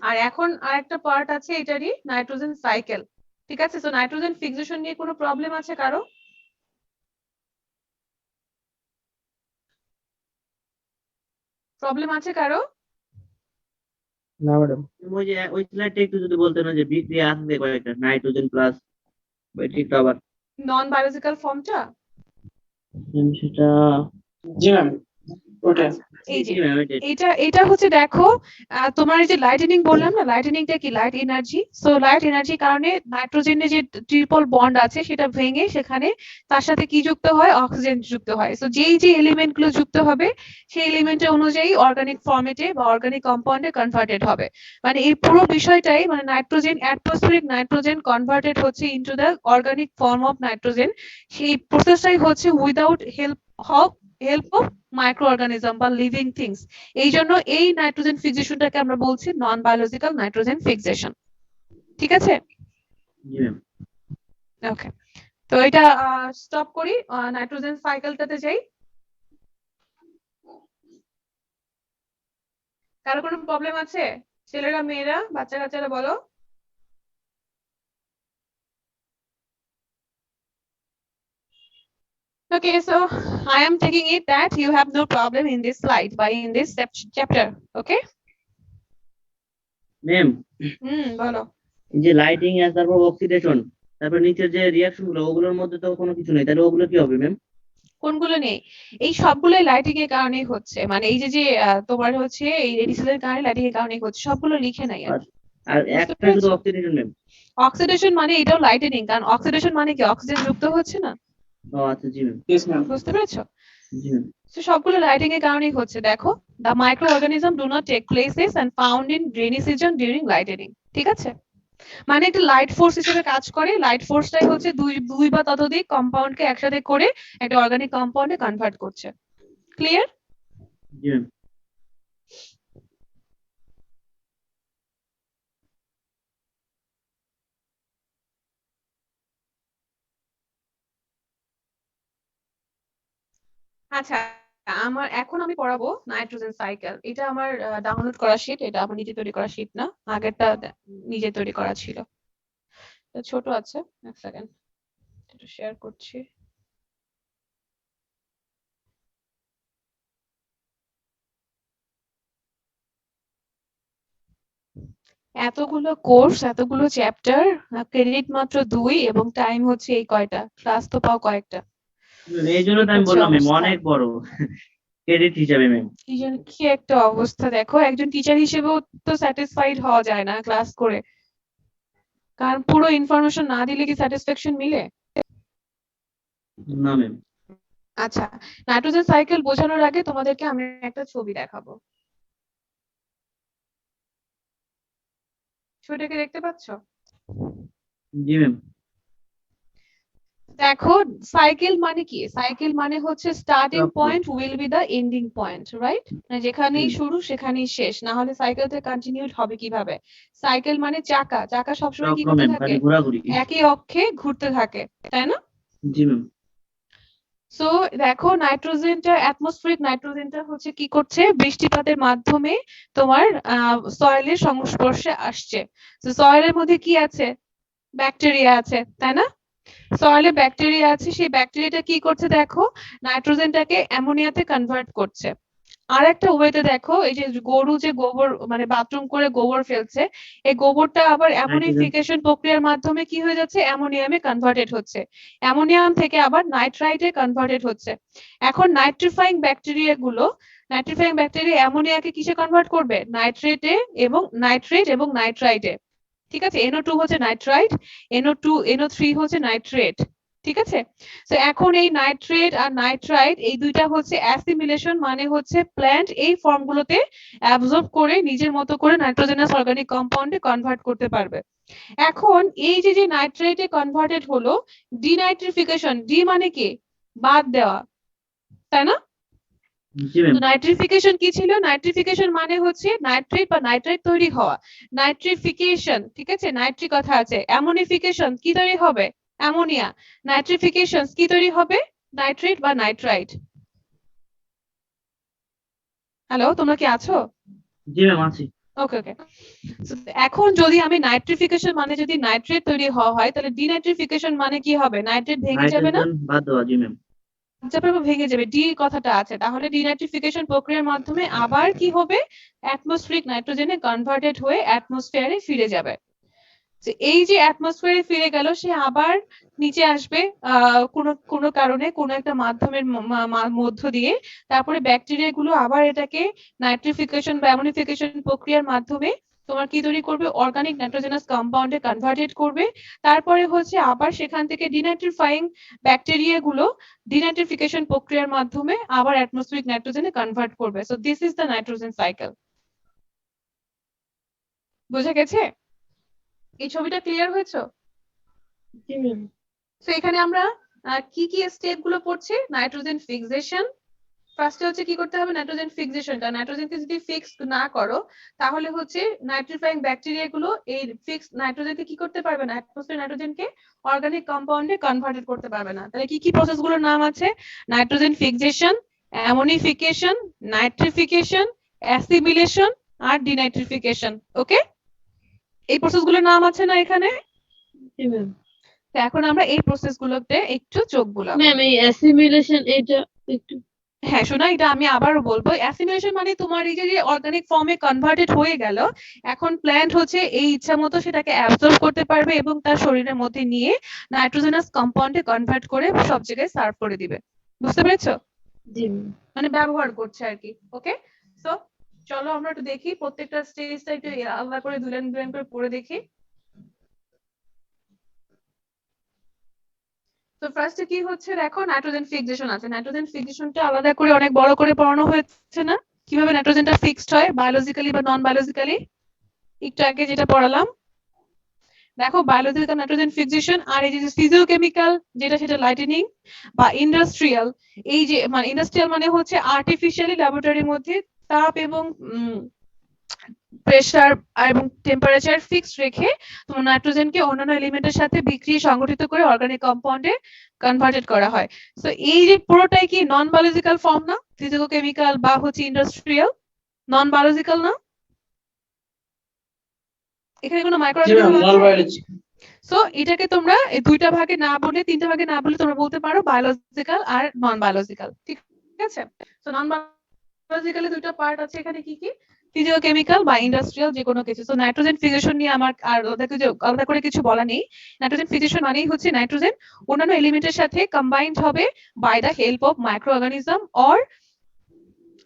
আর এখন আরেকটা পার্ট আছে এটারই, নাইট্রোজেন সাইকেল। ঠিক আছে, সো নাইট্রোজেন ফিক্সেশন নিয়ে কোনো প্রবলেম আছে কারো? প্রবলেম আছে কারো? না ম্যাডাম। ওই স্লাইডটা একটু যদি বলতেন না যে বিক্রিয়া আছে কয়েকটা নাইট্রোজেন প্লাস একটু আবার নন বায়োলজিক্যাল ফর্মটা সেটা জি ম্যাম, ওটা এই যে জি ম্যাম এটা হচ্ছে দেখো, তোমার এই যে লাইটেনিং বললাম না, লাইটেনিংটা কি? Light energy. সো লাইট এনার্জির কারণে নাইট্রোজেনের যে ট্রিপল বন্ড আছে সেটা ভেঙে সেখানে তার সাথে কি যুক্ত হয়, অক্সিজেন যুক্ত হয়। সো যেই যে এলিমেন্ট গুলো যুক্ত হবে সেই এলিমেন্টের অনুযায়ী অর্গানিক ফর্মেটে বা অর্গানিক কম্পাউন্ডে কনভার্টেড হবে। মানে এই পুরো বিষয়টাই মানে নাইট্রোজেন, অ্যাটমসফিয়ারিক নাইট্রোজেন কনভার্টেড হচ্ছে into the organic form of nitrogen. সেই প্রসেসটাই হচ্ছে without help of micro organism বা লিভিং থিংস। এই জন্য এই নাইট্রোজেন ফিক্সেশনটাকে আমরা বলছি নন বায়োলজিক্যাল নাইট্রোজেন ফিক্সেশন। ঠিক আছে? জি ম্যাম ওকে, তো এটা স্টপ করি, নাইট্রোজেন সাইকেলটাতে যাই। কারো কোনো প্রবলেম আছে? ছেলেরা, মেয়েরা, বাচ্চা কাচ্চারা বলো। Okay, so I am taking it that you have no problem in this slide by in this chapter. Okay? Ma'am বলো। এই যে লাইটিং আর তারপর অক্সিডেশন তারপর নিচের যে রিঅ্যাকশন গুলো ওগুলোর মধ্যে তো কোনো কিছু নেই, তাহলে ওগুলো কি হবে ম্যাম? কোনগুলো নেই? এই সবগুলোই লাইটিং এর কারণেই হচ্ছে, মানে এই যে তোমার হচ্ছে এই রেডিসেলের কারণে লাইটিং এর কারণেই হচ্ছে, সবগুলো লিখে নাই আর কি। আর বুঝতে একটা পেরেছো? শুধু অক্সিডেশন ম্যাম। অক্সিডেশন মানে এটাও লাইটেনিং, কারণ অক্সিডেশন মানে কি, অক্সিজেন যুক্ত হচ্ছে না। ও আচ্ছা জি ম্যাম। Yes ma'am. বুঝতে পেরেছো? জি ম্যাম তো সবগুলো লাইটিং এর কারণেই হচ্ছে। দেখো, the microorganism do not take places and found in rainy season during lightning. ঠিক আছে, মানে একটা লাইট ফোর্স হিসেবে কাজ করে। লাইট ফোর্সটাই হচ্ছে দুই বা ততোধিক কম্পাউন্ডকে একসাথে করে একটা অর্গানিক কম্পাউন্ডে কনভার্ট করছে। ক্লিয়ার? জি ম্যাম আচ্ছা, এখন আমি পড়াবো নাইট্রোজেন সাইকেল। এটা আমার ডাউনলোড করা শীট, এটা আমার নিজে তৈরি করা শীট না, আগেরটা নিজে তৈরি করা ছিল। ছোট আছে, এক সেকেন্ড একটু শেয়ার করছি। এতগুলো কোর্স, এতগুলো চ্যাপ্টার, ক্রেডিট মাত্র 2 এবং টাইম হচ্ছে এই কয়টা, ক্লাস তো পাও কয়েকটা। এই জন্য তো আমি হচ্ছে বললাম ম্যাম অবস্থা। অনেক বড় ক্রেডিট হিসাবে ম্যাম। কি একটা অবস্থা! দেখো, একজন টিচার হিসেবেও তো স্যাটিসফাইড হওয়া যায় না ক্লাস করে, কারণ পুরো ইনফরমেশন না দিলে কি স্যাটিসফ্যাকশন মিলে? না ম্যাম আচ্ছা, নাইট্রোজেন সাইকেল বোঝানোর আগে তোমাদেরকে আমি একটা ছবি দেখাবো। ছবিটাকে দেখতে পাচ্ছ? জি ম্যাম দেখো, সাইকেল মানে কি? সাইকেল মানে হচ্ছে স্টার্টিং চক্র। Point will be the ending point, right? যেখানেই শুরু সেখানেই শেষ, না হলে সাইকেলটা কন্টিনিউড হবে কিভাবে? সাইকেল মানে চাকা, চাকা সবসময় কি চক্র করতে ম্যাম থাকে? খালি ঘোরাঘুরি। একই অক্ষে ঘুরতে থাকে, তাই না? জি ম্যাম সো দেখো, অ্যাটমসফিয়ারিক নাইট্রোজেনটা হচ্ছে কি করছে, বৃষ্টিপাতের মাধ্যমে তোমার সয়েলের সংস্পর্শে আসছে। তো সয়েলের মধ্যে কি আছে? ব্যাকটেরিয়া আছে, তাই না? সয়েলে ব্যাকটেরিয়া আছে, সেই ব্যাকটেরিয়াটা কি করছে দেখো, নাইট্রোজেনটাকে অ্যামোনিয়াতে কনভার্ট করছে। আর একটা ওয়েতে দেখো, এই যে গরু যে গোবর মানে বাথরুম করে গোবর ফেলছে, এই গোবরটা আবার অ্যামোনিফিকেশন প্রক্রিয়ার মাধ্যমে কি হয়ে যাচ্ছে, অ্যামোনিয়ামে কনভার্টেড হচ্ছে। অ্যামোনিয়াম থেকে আবার নাইট্রাইটে কনভার্টেড হচ্ছে। এখন নাইট্রিফাইং ব্যাকটেরিয়া অ্যামোনিয়াকে কিসে কনভার্ট করবে? নাইট্রেট এবং নাইট্রাইটে। ঠিক আছে, NO2 হচ্ছে নাইট্রাইট, NO3 হচ্ছে নাইট্রেট। ঠিক আছে? তো এখন এই নাইট্রেট আর নাইট্রাইট এই দুইটা হচ্ছে অ্যাসিমিলেশন, মানে হচ্ছে প্ল্যান্ট এই ফর্মগুলোতে অ্যাবজর্ব করে নিজের মতো করে নাইট্রোজেনাস অর্গানিক কম্পাউন্ডে কনভার্ট করতে পারবে। এখন এই যে নাইট্রেটে কনভার্টেড হলো, ডিনাইট্রিফিকেশন, ডি মানে কি? বাদ দেওয়া, তাই না? জি ম্যাম। তো নাইট্রিফিকেশন কি ছিল? নাইট্রিফিকেশন মানে হচ্ছে নাইট্রেট বা নাইট্রাইট তৈরি হওয়া। নাইট্রিফিকেশন, ঠিক আছে, নাইট্রিক কথা আছে। অ্যামোনিফিকেশন কি তৈরি হবে? অ্যামোনিয়া। নাইট্রিফিকেশন কি তৈরি হবে? নাইট্রেট বা নাইট্রাইট। হ্যালো, তোমরা কি আছো? জি ম্যাম আছি। ওকে ওকে। এখন যদি আমি নাইট্রিফিকেশন মানে যদি নাইট্রেট তৈরি হওয়া হয়, তাহলে ডিনাইট্রিফিকেশন মানে কি হবে? নাইট্রেট ভেঙে যাবে না? নাইট্রোজেন বাদ দেওয়া, জি ম্যাম। ভেঙে যাবে, ডি কথাটা আছে। তাহলে ডিনাইট্রিফিকেশন প্রক্রিয়ার মাধ্যমে আবার কি হবে? অ্যাটমসফিয়ারিক নাইট্রোজেনে কনভার্টেড হয়ে অ্যাটমসফিয়ারে ফিরে যাবে। এই যে অ্যাটমসফিয়ারে ফিরে গেল, সে আবার নিচে আসবে কোনো কারণে, কোনো একটা মাধ্যমের মধ্য দিয়ে। তারপরে ব্যাকটেরিয়া গুলো আবার এটাকে নাইট্রিফিকেশন বা অ্যামোনিফিকেশন প্রক্রিয়ার মাধ্যমে তোমার কি তৈরি করবে? অর্গানিক নাইট্রোজেনাস কম্পাউন্ডে কনভার্টেড করবে। তারপরে হচ্ছে আবার সেখান থেকে ডিনাইট্রিফাইং ব্যাকটেরিয়া গুলো ডিনাইট্রিফিকেশন প্রক্রিয়ার মাধ্যমে আবার অ্যাটমসফিয়ারিক নাইট্রোজেনে কনভার্ট করবে। So this is the nitrogen cycle. বোঝা গেছে? এই ছবিটা ক্লিয়ার হয়েছে? জি ম্যাম। তো এখানে আমরা কি কি স্টেপ গুলো পড়ছি? Nitrogen fixation. ফার্স্টে হচ্ছে কি করতে হবে? Nitrogen fixation. কারণ নাইট্রোজেনকে যদি ফিক্স না করো, তাহলে হচ্ছে নাইট্রিফাইং ব্যাকটেরিয়া গুলো এই ফিক্স নাইট্রোজেনকে কি করতে পারবে না? অ্যাটমসফিয়ার নাইট্রোজেনকে অর্গানিক কম্পাউন্ডে কনভার্টেড করতে পারবে না। তাহলে কি কি প্রসেস গুলোর নাম আছে? Nitrogen fixation, ammonification, nitrification, assimilation আর ডিনাইট্রিফিকেশন। ওকে, এই প্রসেস গুলোর নাম আছে না এখানে? জি ম্যাম। তো এখন আমরা এই প্রসেস গুলোতে একটু চোখ বুলাবো। ম্যাম এই অ্যাসিমিলেশন এটা একটু হ্যাঁ শোনা, এটা আমি আবারও বলবো। অ্যাসিমিলেশন মানে তোমার এই যে অর্গানিক ফর্মে কনভার্টেড হয়ে গেল, এখন প্ল্যান্ট হচ্ছে এই ইচ্ছা মতো সেটাকে অ্যাবজর্ব করতে পারবে এবং তার শরীরের মধ্যে নিয়ে নাইট্রোজেনাস কম্পাউন্ডে কনভার্ট করে সব জায়গায় সার্ভ করে দিবে। বুঝতে পেরেছো? জি ম্যাম। মানে ব্যবহার করছে আর কি। ওকে, সো চলো আমরা একটু দেখি প্রত্যেকটা স্টেজটা একটু আলাদা করে দুলেন দুলেন করে পড়ে দেখি। তো ফার্স্টে কি হচ্ছে দেখো, নাইট্রোজেন ফিক্সেশন আছে। নাইট্রোজেন ফিক্সেশনটা আলাদা করে অনেক বড় করে পড়ানো হয়েছে না? কিভাবে নাইট্রোজেনটা ফিক্সড হয় বায়োলজিক্যালি বা নন বায়োলজিক্যালি, একটু আগে যেটা পড়ালাম। দেখো বায়োলজিক্যাল নাইট্রোজেন ফিক্সেশন আর এই যে ফিজিওকেমিক্যাল যেটা, সেটা লাইটেনিং বা ইন্ডাস্ট্রিয়াল। এই যে মানে ইন্ডাস্ট্রিয়াল মানে হচ্ছে আর্টিফিশিয়ালি ল্যাবরেটরির মধ্যে তাপ এবং প্রেসার এবং টেম্পারেচার ফিক্সড রেখে তোমার নাইট্রোজেনকে অন্যান্য এলিমেন্টের সাথে বিক্রিয়া সংগঠিত করে অর্গানিক কম্পাউন্ডে কনভার্টেড করা হয়। সো এই যে পুরোটাই কি নন বায়োলজিক্যাল ফর্ম না? ফিজিকোকেমিক্যাল বা হচ্ছে ইন্ডাস্ট্রিয়াল, নন বায়োলজিক্যাল না? এখানে কোনো মাইক্রো জি ম্যাম, নন অর্গানিজম আছে? বায়োলজি। সো এটাকে তোমরা দুইটা ভাগে না বলে, তিনটা ভাগে না বলে তোমরা বলতে পারো বায়োলজিক্যাল আর নন বায়োলজিক্যাল। ঠিক আছে? সো নন বায়োলজিক্যালে দুইটা পার্ট আছে এখানে, কি কি? ফিজিওকেমিক্যাল বা ইন্ডাস্ট্রিয়াল, যে কোনো কিছু। সো নাইট্রোজেন ফিক্সেশন নিয়ে আমার আর আলাদা করে কিছু বলা নেই। নাইট্রোজেন ফিক্সেশন মানেই হচ্ছে নাইট্রোজেন অন্যান্য এলিমেন্টের সাথে কম্বাইন্ড হবে by the help of microorganism or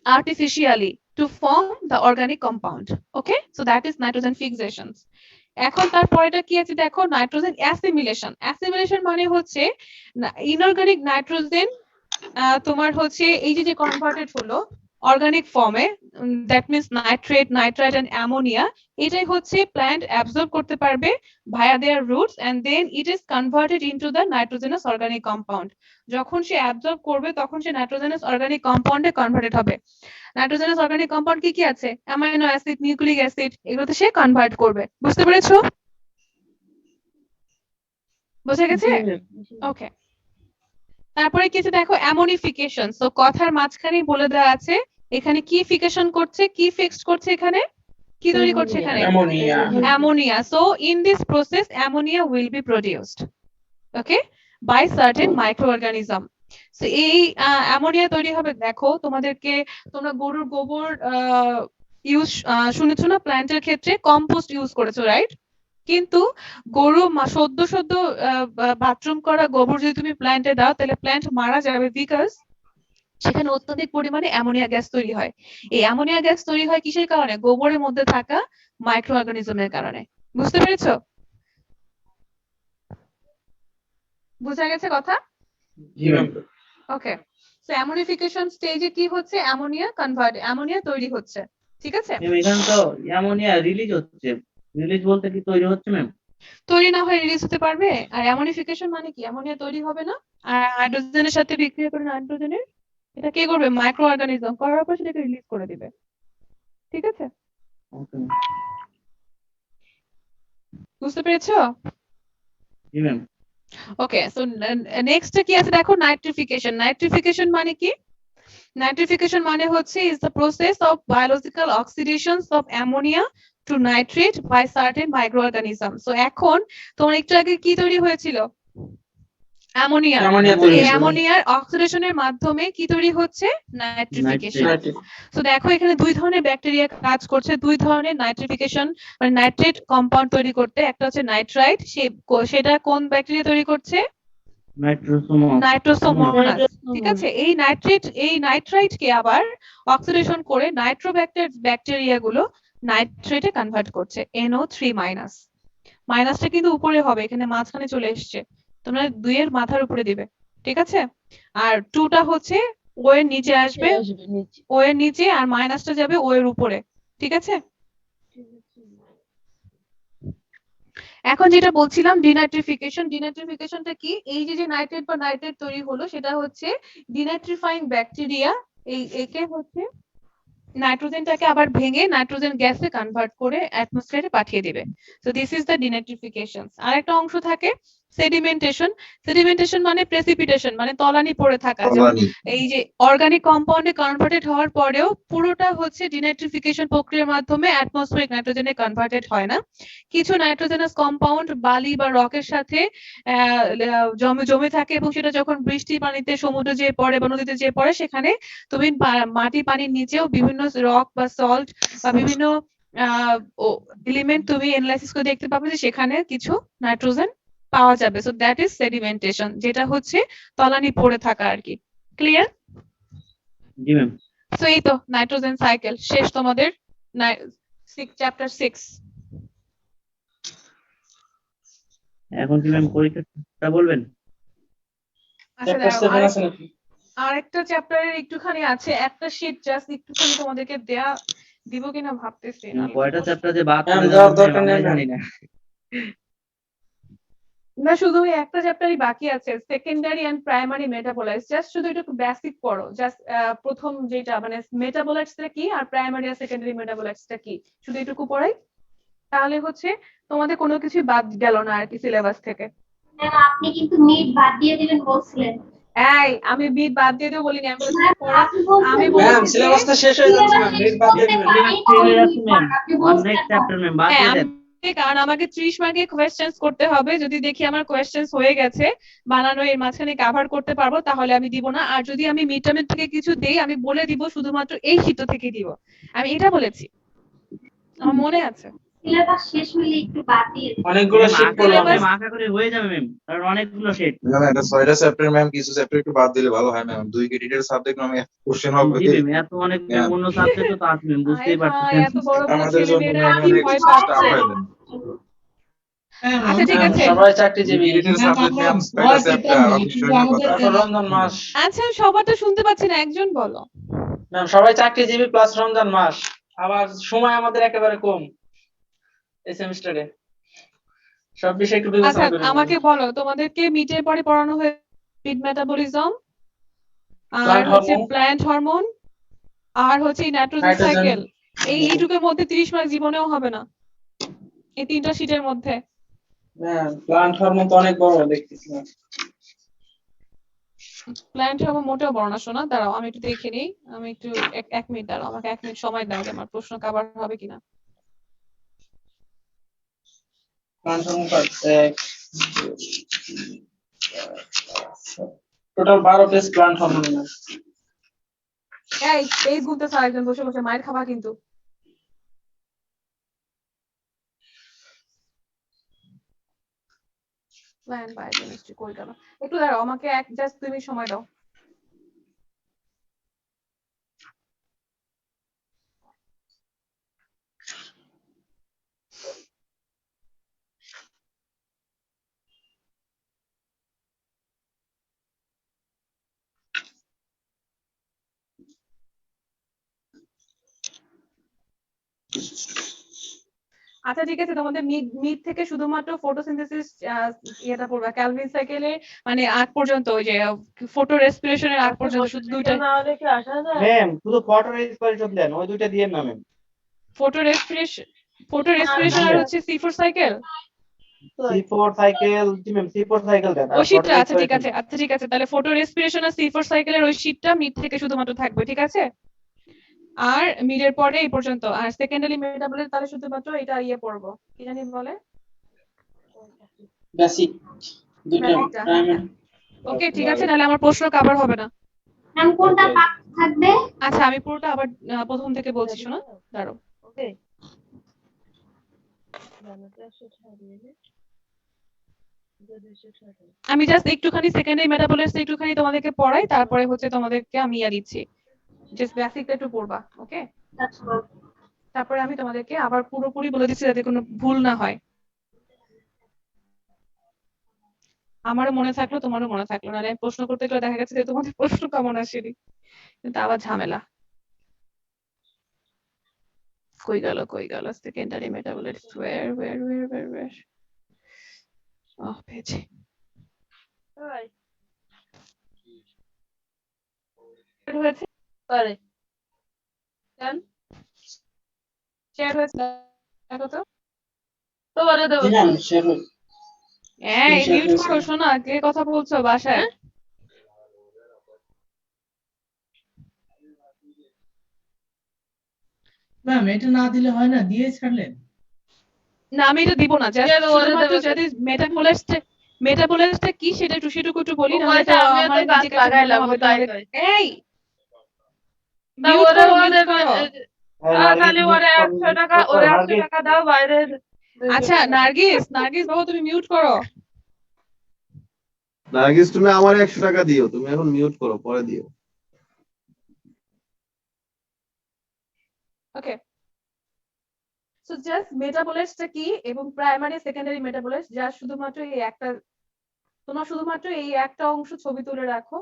artificially to form the organic compound. Okay, so that is nitrogen fixations. এখন তারপরেটা কি আছে দেখো, নাইট্রোজেন অ্যাসিমিলেশন। অ্যাসিমিলেশন মানে হচ্ছে ইনঅর্গানিক নাইট্রোজেন তোমার হচ্ছে এই যে কনভার্টেড হলো অর্গানিক ফর্মে, that means nitrate, nitrite and ammonia, এটাই হচ্ছে প্ল্যান্ট অ্যাবজর্ব করতে পারবে via their roots and then it is converted into the nitrogenous organic compound. যখন সে অ্যাবজর্ব করবে তখন সে নাইট্রোজেনাস অর্গানিক কম্পাউন্ডে কনভার্টেড হবে। নাইট্রোজেনাস অর্গানিক কম্পাউন্ড কি কি আছে? অ্যামাইনো অ্যাসিড, নিউক্লিক অ্যাসিড, এগুলোতে সে কনভার্ট করবে। বুঝতে পেরেছো? বুঝে গেছে? জি ম্যাম। ওকে, তারপরে কিছু দেখো অ্যামোনিফিকেশন। সো কথার মাঝখানেই বলে দেওয়া আছে এখানে কি ফিকেশন করছে, কি ফিক্সড করছে, এখানে কি তৈরি করছে এখানে? Ammonia. ammonia. So in this process ammonia will be produced, okay, by certain microorganism. So এই অ্যামোনিয়া তৈরি হবে। দেখো তোমাদেরকে, তোমরা গরুর গোবর ইউজ শুনেছো না? প্ল্যান্টের ক্ষেত্রে কম্পোস্ট ইউজ করেছো, রাইট? কিন্তু গরু সদ্য বাথরুম করা গোবর যদি তুমি প্ল্যান্টে দাও, তাহলে প্ল্যান্ট মারা যাবে, বিকজ সেখানে অত্যধিক পরিমাণে অ্যামোনিয়া গ্যাস তৈরি হয়। এই অ্যামোনিয়া গ্যাস তৈরি হয় কিসের কারণে? গোবরের মধ্যে থাকা মাইক্রো অর্গানিজমের কারণে। বুঝতে পেরেছো? বুঝা গেছে কথা? জি ম্যাম। ওকে, সো অ্যামোনিফিকেশন স্টেজে কি হচ্ছে, অ্যামোনিয়া তৈরি হচ্ছে, ঠিক আছে? ম্যাম এখানে তো অ্যামোনিয়া রিলিজ হচ্ছে, রিলিজ বলতে কি তৈরি হচ্ছে ম্যাম? তৈরি না হয়ে রিলিজ হতে পারবে? আর অ্যামোনিফিকেশন মানে কি, অ্যামোনিয়া তৈরি হবে না আর হাইড্রোজেনের সাথে বিক্রিয়া করে নাইট্রোজেনের, এটা কে করবে? মাইক্রো অর্গানিজম করার পর সেটাকে রিলিজ করে দিবে, ঠিক আছে? ওকে বুঝতে পেরেছো? জি ম্যাম। ওকে, সো নেক্সট কি আছে দেখো, নাইট্রিফিকেশন। নাইট্রিফিকেশন মানে কি? নাইট্রিফিকেশন মানে হচ্ছে is the process of biological oxidations of ammonia to nitrate by certain microorganisms. So এখন তোমার একটু আগে কি তৈরি হয়েছিল? অ্যামোনিয়া। অ্যামোনিয়া তৈরি এই হয়েছিল। অ্যামোনিয়ার অক্সিডেশনের মাধ্যমে কি তৈরি হচ্ছে? নাইট্রিফিকেশন। নাইট্রেট। তো দেখো এখানে দুই ধরনের ব্যাকটেরিয়া কাজ করছে, দুই ধরনের নাইট্রিফিকেশন মানে নাইট্রেট কম্পাউন্ড তৈরি করতে। একটা হচ্ছে নাইট্রাইট, সেটা কোন ব্যাকটেরিয়া তৈরি করছে? নাইট্রোসোমাস। নাইট্রোসোমোনাস, ঠিক নাইট্রোসোমাস। আছে? এই নাইট্রাইট কে আবার অক্সিডেশন করে ব্যাকটেরিয়া গুলো নাইট্রেটে কনভার্ট করছে, NO3-। মাইনাসটা কিন্তু উপরে হবে, এখানে মাঝখানে চলে এসছে, তোমরা 2 এর মাথার উপরে দিবে, ঠিক আছে? আর 2টা হচ্ছে ও এর নিচে আসবে, আসবে নিচে। ও এর নিচে, আর মাইনাসটা যাবে ও এর উপরে, ঠিক আছে? এখন যেটা বলছিলাম ডিনাইট্রিফিকেশনটা কি? এই যে নাইট্রেট বা নাইট্রেট তৈরি হলো সেটা হচ্ছে ডিনাইট্রিফাইং ব্যাকটেরিয়া, একে হচ্ছে নাইট্রোজেনটাকে আবার ভেঙে নাইট্রোজেন গ্যাসে কনভার্ট করে অ্যাটমসফিয়ারে পাঠিয়ে দিবে। So this is the denitrification. আরেকটা অংশ থাকে সেডিমেন্টেশন। সেডিমেন্টেশন মানে প্রেসিপিটেশন, মানে তলানি পড়ে থাকা। যেমন এই যে অর্গানিক কম্পাউন্ডে কনভার্টেড হওয়ার পরেও পুরোটা হচ্ছে ডিনাইট্রিফিকেশন প্রক্রিয়ার মাধ্যমে অ্যাটমসফিয়ারিক নাইট্রোজেনে কনভার্টেড হয় না। কিছু নাইট্রোজেনাস কম্পাউন্ড বালি বা রকের সাথে জমে থাকে এবং সেটা যখন বৃষ্টির পানিতে সমুদ্রে যেয়ে পড়ে বা নদীতে যেয়ে পড়ে, সেখানে তুমি মাটি পানির নিচেও বিভিন্ন রক বা সল্ট বা বিভিন্ন এলিমেন্ট তুমি অ্যানালাইসিস করে দেখতে পাবে যে সেখানে কিছু নাইট্রোজেন পাওয়া যাবে। সো দ্যাট ইজ সেডিমেন্টেশন, যেটা হচ্ছে তলানি পড়ে থাকা আর কি। ক্লিয়ার? জি ম্যাম। সো এই তো নাইট্রোজেন সাইকেল শেষ তোমাদের চ্যাপ্টার 6। এখন কি ম্যাম পরীক্ষাটা বলবেন? আচ্ছা চ্যাপ্টার দাঁড়াও, 7 আছে নাকি? আরেকটা চ্যাপ্টারের একটুখানি আছে, একটা শীট জাস্ট একটুখানি তোমাদেরকে দিব কিনা ভাবতেছি। কয়টা চ্যাপ্টার যে বাদ ম্যাম চলে দেওয়ার যাবে দরকার নেই আমরাই ম্যাম। জানি না। না, শুধু ওই একটা চ্যাপ্টারই বাকি আছে, secondary and primary metabolites. Just শুধু একটু বেসিক পড়ো, জাস্ট প্রথম যেটা মানে মেটাবোলাইটসটা কি আর প্রাইমারি আর সেকেন্ডারি মেটাবোলাইটসটা কি, শুধু এটুকু পড়াই, তাহলে হচ্ছে তোমাদের কোনো কিছু বাদ গেল না আর কি সিলেবাস থেকে। ম্যাম আপনি কিন্তু মিড বাদ দিয়ে দিবেন বলছিলেন। এই আমি বিট বাদ দিয়ে দেবো বলিনি, আমি বলেছি পড়া, আমি ম্যাম বলেছি যে সিলেবাসটা শেষ হয়ে যাচ্ছে ম্যাম, মিড বাদ দিয়ে দিবেন। ওয়ান নেক্সট চ্যাপ্টার ম্যাম বাদ হ্যাঁ দিয়ে আমি, দেন। কারণ আমাকে 30 মার্কের কোয়েশ্চেন্স করতে হবে, যদি দেখি আমার কোয়েশ্চেন্স হয়ে গেছে বানানো, এর মাঝখানে কভার করতে পারবো তাহলে আমি দিব না, আর যদি আমি মিড টার্মের থেকে কিছু দেই আমি বলে দিব শুধুমাত্র এই শীত থেকে দিব, আমি এটা বলেছি, আমার মনে আছে। সিলেবাস শেষ হলে একটু বাদ দিয়ে দিবেন। অনেকগুলো ম্যাম শীট আশা পড়লাম করি syllabus- ম্যাম, আশা করি হয়ে যাবে ম্যাম, কারণ অনেকগুলো সেট। না না, এটা 6টা চ্যাপ্টার ম্যাম, কিছু চ্যাপ্টার একটু বাদ দিলে ভালো হয় ম্যাম। 2 ক্রেডিটের সাবজেক্ট ম্যাম, কোশ্চেন হবে। জি ম্যাম, এত অনেক ম্যাম অন্য সাবজেক্টও তো আছে ম্যাম, বুঝতেই আয় হায়, পারতেছেন। এত বড় বড় আমাদের ছেলে জন্য মেয়েরা ম্যাম কি অনেক ভয় টাফ পাচ্ছে। হয়ে যাবে। হ্যাঁ আচ্ছা ঠিক আছে, সবাই চাকরিজীবী। ক্রেডিটের ম্যাম, সাবজেক্ট আমরা ম্যাম, 6টা ভয় চ্যাপ্টার পেতাম না, অফিস কিন্তু আমাদের তারপর রমজান মাস। আচ্ছা সবার তো শুনতে পাচ্ছি না, একজন বলো। ম্যাম সবাই চাকরিজীবী প্লাস রমজান মাস, আবার সময় আমাদের একেবারে কম এই সেমিস্টারে, সব বিষয় একটু আচ্ছা বিবেচনা করি। আমাকে বলো, তোমাদেরকে মিটের পরে পড়ানো হয়েছে লিপিড মেটাবলিজম, আর Plant হচ্ছে hormone, প্ল্যান্ট হরমোন, আর হচ্ছে নাইট্রোজেন Nitrogen. সাইকেল। এইটুকুর মধ্যে 30 মার্ক জীবনেও হবে না, এই 3টা শীটের মধ্যে। ম্যাম প্লান্ট হরমোন তো অনেক বড় দেখতেছি ম্যাম। প্ল্যান্ট হরমোন মোটেও বড় না, শোনা দাঁড়াও আমি একটু দেখে নিই, আমি একটু 1 মিনিট দাঁড়াও, আমাকে 1 মিনিট সময় দাও যে আমার প্রশ্ন কভার হবে কিনা। Plant hormone total 12 page plant hormone ma'am. এই পেজ গুনতেছ আরেকজন বসে বসে, মায়ের খাবা কিন্তু। প্ল্যান্ট বায়োকেমিস্ট্রি কই গেল, একটু দাঁড়াও আমাকে জাস্ট 2 মিনিট সময় দাও। আচ্ছা ঠিক আছে, তোমাদের মিড থেকে শুধুমাত্র ফটোসিনথেসিস ইয়েটা পড়বা, ক্যালভিন সাইকেলের মানে আগ পর্যন্ত, ওই যে ফটো রেসপিরেশনের আগ পর্যন্ত শুধু দুইটা। না হলে কি আসা যায়? ম্যাম শুধু ফটো রেজিস্ট্রেশন দেন, ওই দুইটা দিয়ে না ম্যাম। ফটো রেসপিরেশন আর হচ্ছে C4 সাইকেল, C4 সাইকেল, জি ম্যাম C4 সাইকেল দেন। ওই শীটটা। আচ্ছা ঠিক আছে তাহলে ফটো রেসপিরেশন আর C4 সাইকেলের ওই শীটটা মিড থেকে শুধুমাত্র থাকবে, ঠিক আছে? আর মিডের পরে এই পর্যন্ত, আর সেকেন্ডারি মেটাবলিক তাহলে শুধুমাত্র এটা ইয়ে পড়বো, কি জানি বলে, বেসিক দুইটা Basic-টা, প্রাইমারি। ওকে ঠিক আছে, তাহলে আমার প্রশ্ন কভার হবে না। ম্যাম কোনটা বাদ থাকবে? আচ্ছা আমি পুরোটা আবার প্রথম থেকে বলছি, শোনো, দাঁড়াও। ওকে আমি জাস্ট একটুখানি সেকেন্ডারি মেটাবলিক্স একটুখানি তোমাদেরকে পড়াই, তারপরে হচ্ছে তোমাদেরকে আমি দিচ্ছি, জাস্ট বেসিকটা একটু পড়বা, ওকে? আচ্ছা তারপরে আমি তোমাদেরকে আবার পুরোপুরি বলে দিচ্ছি যাতে কোনো ভুল না হয়। আমারও মনে থাকলো, তোমারও মনে থাকলো, নাহলে আমি প্রশ্ন করতে গেলে দেখা গেছে যে তোমাদের প্রশ্ন কেমন আসেনি, কিন্তু আবার ঝামেলা। কই গেল সেকেন্ডারি মেটাবলিক্স, where পেয়েছি। হয়েছে পারে শেয়ার হয়েছে, দেখো তো। তো বলে দেবো। জি ম্যাম শেয়ার হল। হ্যাঁ Screenshot মিউট হয়েছে। করো, শোনা কে কথা বলছো বাসায়? ম্যাম এটা না দিলে হয় না, দিয়ে ছাড়লেন। না আমি এটা দিব না, জাস্ট কেন বলে শুধুমাত্র দেবো? যদি মেটাবলিক্সটা কি সেটা একটু একটু বলি, ও না বলছে আমিও তো গাছ লাগাইলাম, ও তাই কয়। এই তা mute ওরে করো, ওরে mute করো। খালি ওরে 100 টাকা, ওরে 100 টাকা দাও বাইরে। আচ্ছা নার্গিস বাবু তুমি মিউট করো। নার্গিস তুমি আমার 100 টাকা দিও, তুমি এখন মিউট করো, পরে দিও। ওকে, সো জাস্ট মেটাবলিক্সটা কি এবং প্রাইমারি সেকেন্ডারি মেটাবলিক্স, যা শুধুমাত্র এই একটা, তোমরা শুধুমাত্র এই একটা অংশ ছবি তুলে রাখো,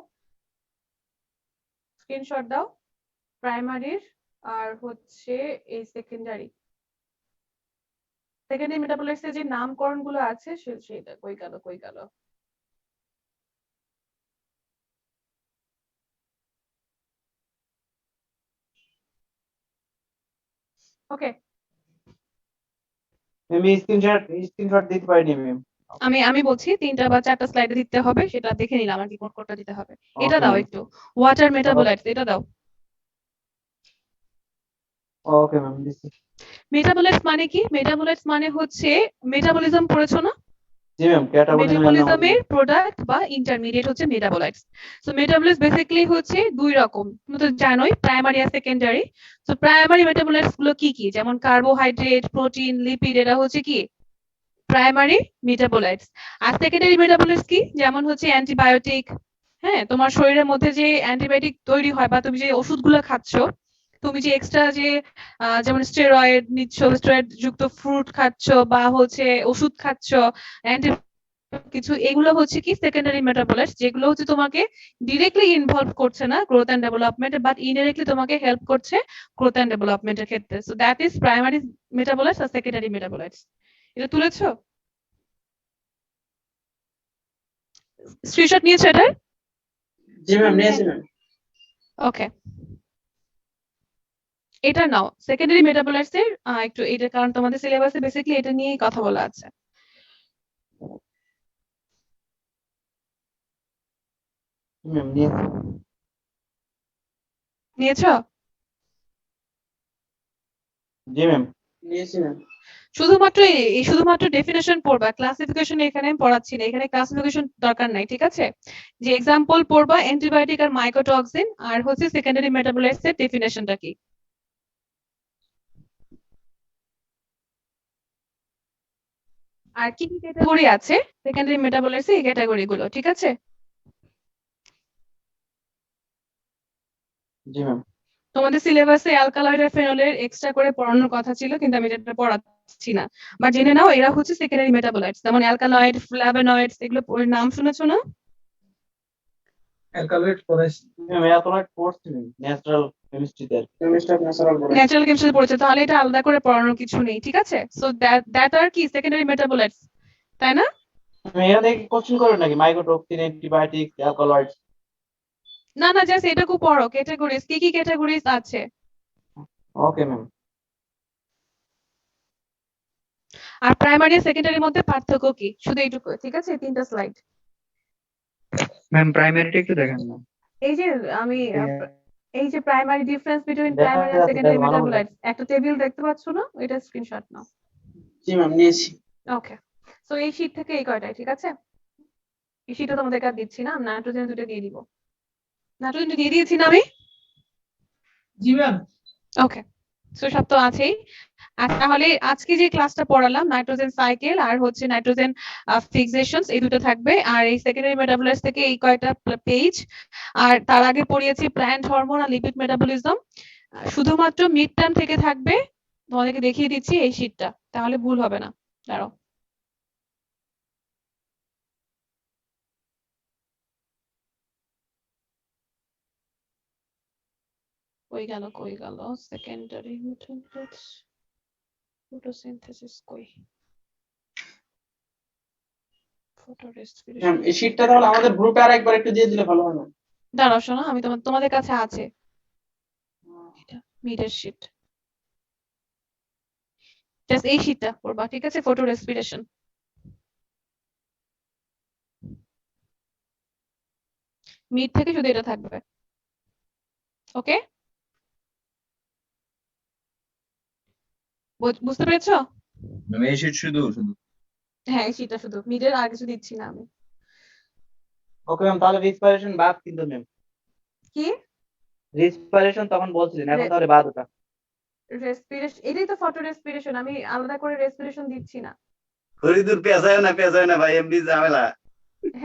স্ক্রিনশট দাও, প্রাইমারির আর হচ্ছে এই সেকেন্ডারি মেটাবলিক্স এর যে নামকরণ গুলো আছে সেটা কই গেল। ওকে আমি স্ক্রিনশট দিতে পারিনি ম্যাম। আমি বলছি 3টা বা 4টা স্লাইডে দিতে হবে, সেটা দেখে নিলাম আর কি কোনটা দিতে হবে। এটা Okay, দাও ma'am. একটু, ওয়াটার মেটাবলাইটস এটা দাও। ওকে ম্যাম দিছি। মেটাবলাইটস মানে কি? মেটাবলাইটস মানে হচ্ছে, মেটাবলিজম পড়েছো না? জি ম্যাম মেটাবলিজমের প্রোডাক্ট বা ইন্টারমিডিয়েট হচ্ছে মেটাবলাইটস। সো মেটাবলিজম বেসিক্যালি হচ্ছে দুই রকম, তুমি তো জানোই, প্রাইমারি আর সেকেন্ডারি। সো প্রাইমারি মেটাবলাইটস গুলো কি কি, যেমন কার্বোহাইড্রেট, প্রোটিন, লিপিড, এরা হচ্ছে কি প্রাইমারি মেটাবলাইটস। আর সেকেন্ডারি মেটাবলাইটস কি, যেমন হচ্ছে অ্যান্টিবায়োটিক, হ্যাঁ তোমার শরীরের মধ্যে যে অ্যান্টিবায়োটিক তৈরি হয় বা তুমি যে ওষুধগুলো খাচ্ছো, তুমি যে এক্সট্রা যে যেমন স্টেরয়েড নিচ্ছ, স্টেরয়েড যুক্ত ফ্রুট খাচ্ছ বা হচ্ছে ওষুধ খাচ্ছ, কিছু, এগুলো হচ্ছে কি সেকেন্ডারি মেটাবলাইটস, যেগুলো হচ্ছে তোমাকে ডিরেক্টলি ইনভলভ করছে না growth and development, but indirectly তোমাকে হেল্প করছে গ্রোথ এন্ড ডেভেলপমেন্টের ক্ষেত্রে। So that is primary metabolites আর সেকেন্ডারি মেটাবলাইটস। এটা তুলেছো? স্ক্রিনশট নিয়েছো এটা? জি ম্যাম নিয়েছি ম্যাম। ওকে, এটা নাও সেকেন্ডারি মেটাবলাইটস এর একটু, এটা কারণ তোমাদের সিলেবাসে বেসিক্যালি এটা নিয়েই কথা বলা আছে। ম্যাম নিয়েছি। নিয়েছো? জি ম্যাম নিয়েছি ম্যাম। শুধুমাত্র ডেফিনেশন পড়বা, ক্লাসিফিকেশন এখানে আমি পড়াচ্ছি না, এখানে ক্লাসিফিকেশন দরকার নাই, ঠিক আছে? যে এক্সাম্পল পড়বা অ্যান্টিবায়োটিক আর মাইকোটক্সিন, আর হচ্ছে সেকেন্ডারি মেটাবলাইটস এর ডেফিনেশনটা কি। আর কি কি ক্যাটাগরি আছে সেকেন্ডারি মেটাবলাইটস এই ক্যাটাগরি গুলো, ঠিক আছে? জি ম্যাম। তোমাদের সিলেবাসে অ্যালকালয়েড আর ফেনলের এক্সট্রা করে পড়ানোর কথা ছিল, কিন্তু আমি এটা পড়াচ্ছি না, বাট জেনে নাও এরা হচ্ছে সেকেন্ডারি মেটাবলাইটস, যেমন অ্যালকালয়েড, ফ্ল্যাভোনয়েডস, এগুলো নাম শুনেছো না? অ্যালকালয়েড পড়াইছি ম্যাম অ্যালকালয়েড পড়ছি ন্যাচারাল কেমিস্ট্রিতে কেমিস্ট্রি অফ ন্যাচারাল পড়ে ন্যাচারাল কেমিস্ট্রি পড়েছে, তাহলে এটা আলাদা করে পড়ানোর কিছু নেই, ঠিক আছে? সো দ্যাট আর কি সেকেন্ডারি মেটাবোলাইটস, তাই না? এখান থেকে কোশ্চেন করে নাকি মাইক্রোটক্সিন অ্যান্টিবায়োটিক্স অ্যালকালয়েডস? না না, জাস্ট এটাকু পড়ো, ক্যাটাগরিজ কি কি ক্যাটাগরিজ আছে। Okay ma'am. আর প্রাইমারি সেকেন্ডারির মধ্যে পার্থক্য কি, শুধু এইটুকু, ঠিক আছে? এই তিনটা স্লাইড। ম্যাম প্রাইমারিটা একটু দেখান না। এই যে আমি এই যে প্রাইমারি ডিফারেন্স বিটুইন দেখা প্রাইমারি আর যাচ্ছে, সেকেন্ডারি ভালো মতো। মেটাবোলাইটস, একটা টেবিল দেখতে পাচ্ছ না? এটা স্ক্রিনশট নাও। জি ম্যাম নিয়েছি। ওকে, সো এই শীট থেকে এই কয়টাই, ঠিক আছে? এই শীটটা তোমাদেরকে আর দিচ্ছি না, নাইট্রোজেন দুটো দিয়ে দিব। নাইট্রোজেন দিয়ে দিয়েছি না আমি? জি ম্যাম ওকে, সো সব তো আছেই। আর তাহলে আজকে যে ক্লাসটা পড়ালাম নাইট্রোজেন সাইকেল আর হচ্ছে নাইট্রোজেন ফিক্সেশনস, এই দুটো থাকবে। আর এই সেকেন্ডারি মেটাবোলাইটস থেকে এই কয়টা পেজ। আর তার আগে পড়িয়েছি প্ল্যান্ট হরমোন আর লিপিড মেটাবলিজম। শুধুমাত্র মিড টার্ম থেকে থাকবে, তোমাদেরকে দেখিয়ে দিচ্ছি এই শীটটা, তাহলে ভুল হবে না। দাঁড়াও, কই গেল সেকেন্ডারি মেটাবোলাইটস, ফটোসিনথেসিস কই, ফটো ম্যাম রেসপিরেশন। এই শীটটা তাহলে আমাদের গ্রুপে আর একবার একটু দিয়ে দিলে ভালো হয় না? দাঁড়াও শোনো, আমি তোমাদের কাছে আছে এটা মিডের শীট, জাস্ট এই শীটটা পড়বা, ঠিক আছে? Photo respiration. মিড থেকে শুধু এটা থাকবে, ওকে? বুঝতে পেরেছো? ম্যাম এই শীট শুধু শুধু হ্যাঁ, এই শীটটা শুধু, মিডের আর কিছু দিচ্ছি না আমি। ওকে ম্যাম, তাহলে রেসপিরেশন বাদ কিন্তু ম্যাম। কি রেসপিরেশন তখন বলছিলেন, এখন তাহলে বাদ ওটা। রেসপিরেশন? এটাই তো ফটো রেসপিরেশন, আমি আলাদা করে রেসপিরেশন দিচ্ছি না। ফরিদুর পেঁচায় না ভাই, এমনি ঝামেলা।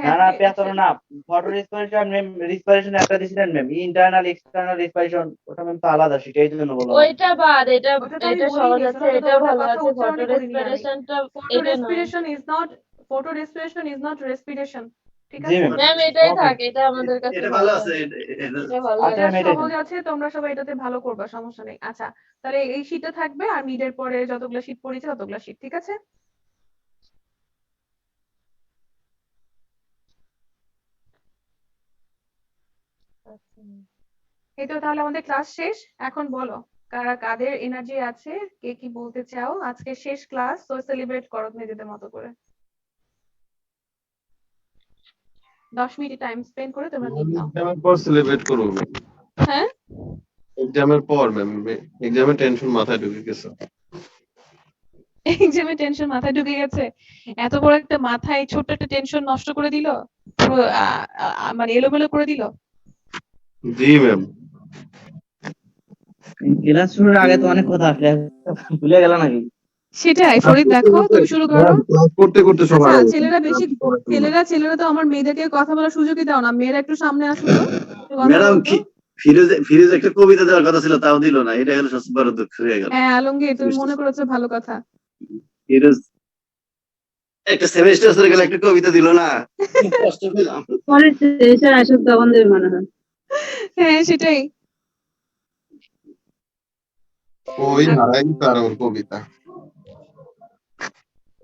না না হ্যাঁ, পেছানো না, ফটো রেসপিরেশন ম্যাম, রেসপিরেশন একটা দিছিলেন ম্যাম, ইন্টারনাল এক্সটার্নাল রেসপিরেশন, ওটা ম্যাম তো আলাদা, সেটাই জন্য বললাম। ওইটা বাদ, এটা ওটা তো আমি এটা সহজ বলিনি, আছে, শোনো তো, এটা ওটা ভালো কথা আছে। ফটো উচ্চারণই করিনি আমি। রেসপিরেশনটা ফটো এটা নয় রেসপিরেশন ইজ নট রেসপিরেশন, ঠিক জি আছে? ম্যাম। ম্যাম, এটাই Okay. থাক, এটা আমাদের কাছে এটা ভালো ভালো আছে এটা ভালো আচ্ছা, এটা আছে। ম্যাম, এটাই সহজ আছে, তোমরা সবাই এটাতে ভালো করবা, সমস্যা নেই। আচ্ছা, তাহলে এই শীটটা থাকবে, আর মিডের পরে যতগুলো শীট পড়েছে ততগুলো শীট, ঠিক আছে? এই তো, তাহলে আমাদের ক্লাস শেষ। এখন বলো কাদের এনার্জি আছে, কে কি বলতে চাও? আজকে শেষ ক্লাস, তো সেলিব্রেট করো নিজেদের মতো করে। 10 মিনিট টাইম স্পেন্ড করে তোমরা নিয়ে নাও। এক্সামের পর সেলিব্রেট করবো। হ্যাঁ, এক্সামের পর ম্যাম, এক্সামের টেনশন মাথায় ঢুকে গেছে। এক্সামে টেনশন মাথায় ঢুকে গেছে? এত বড় একটা মাথায় ছোট্ট একটা টেনশন নষ্ট করে দিল, পুরো মানে এলোমেলো করে দিল। জি ম্যাম। ক্লাস শুরুর আগে তো অনেক কথা আসলে, ভুলে গেল নাকি? সেটাই, ফরিদ দেখো, তুমি শুরু করো। ক্লাস করতে করতে সবাই আচ্ছা, ছেলেরা তো আমার মেয়েদেরকে কথা বলার সুযোগই দাও না। মেয়েরা একটু সামনে আসো তো, একটু কথা ম্যাডাম বলো তো। ফিরোজ একটা কবিতা দেওয়ার কথা ছিল, তাও দিল না, এটা হলো সবচেয়ে বড় দুঃখ হয়ে গেল। হ্যাঁ আলমগীর, তুমি মনে করেছো ভালো কথা। ফিরোজ একটা সেমিস্টার চলে গেল, একটা কবিতা দিল না, কষ্ট পেলাম। পরের সেশন আসুক তখন দেবে মনে হয়। হ্যাঁ সেটাই। ওই হারাই তার ওর কবিতা।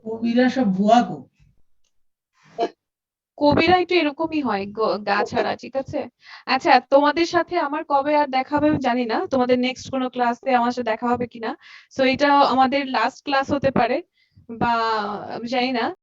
কবিরা সব ভুয়া কো। কবিরা একটু এরকমই হয়, গা ছাড়া, ঠিক আছে? আচ্ছা, তোমাদের সাথে আমার কবে আর দেখা হবে আমি জানি না, তোমাদের নেক্সট কোনো ক্লাসে আমার সাথে দেখা হবে কিনা। সো এটা আমাদের লাস্ট ক্লাস হতে পারে, বা আমি জানি না।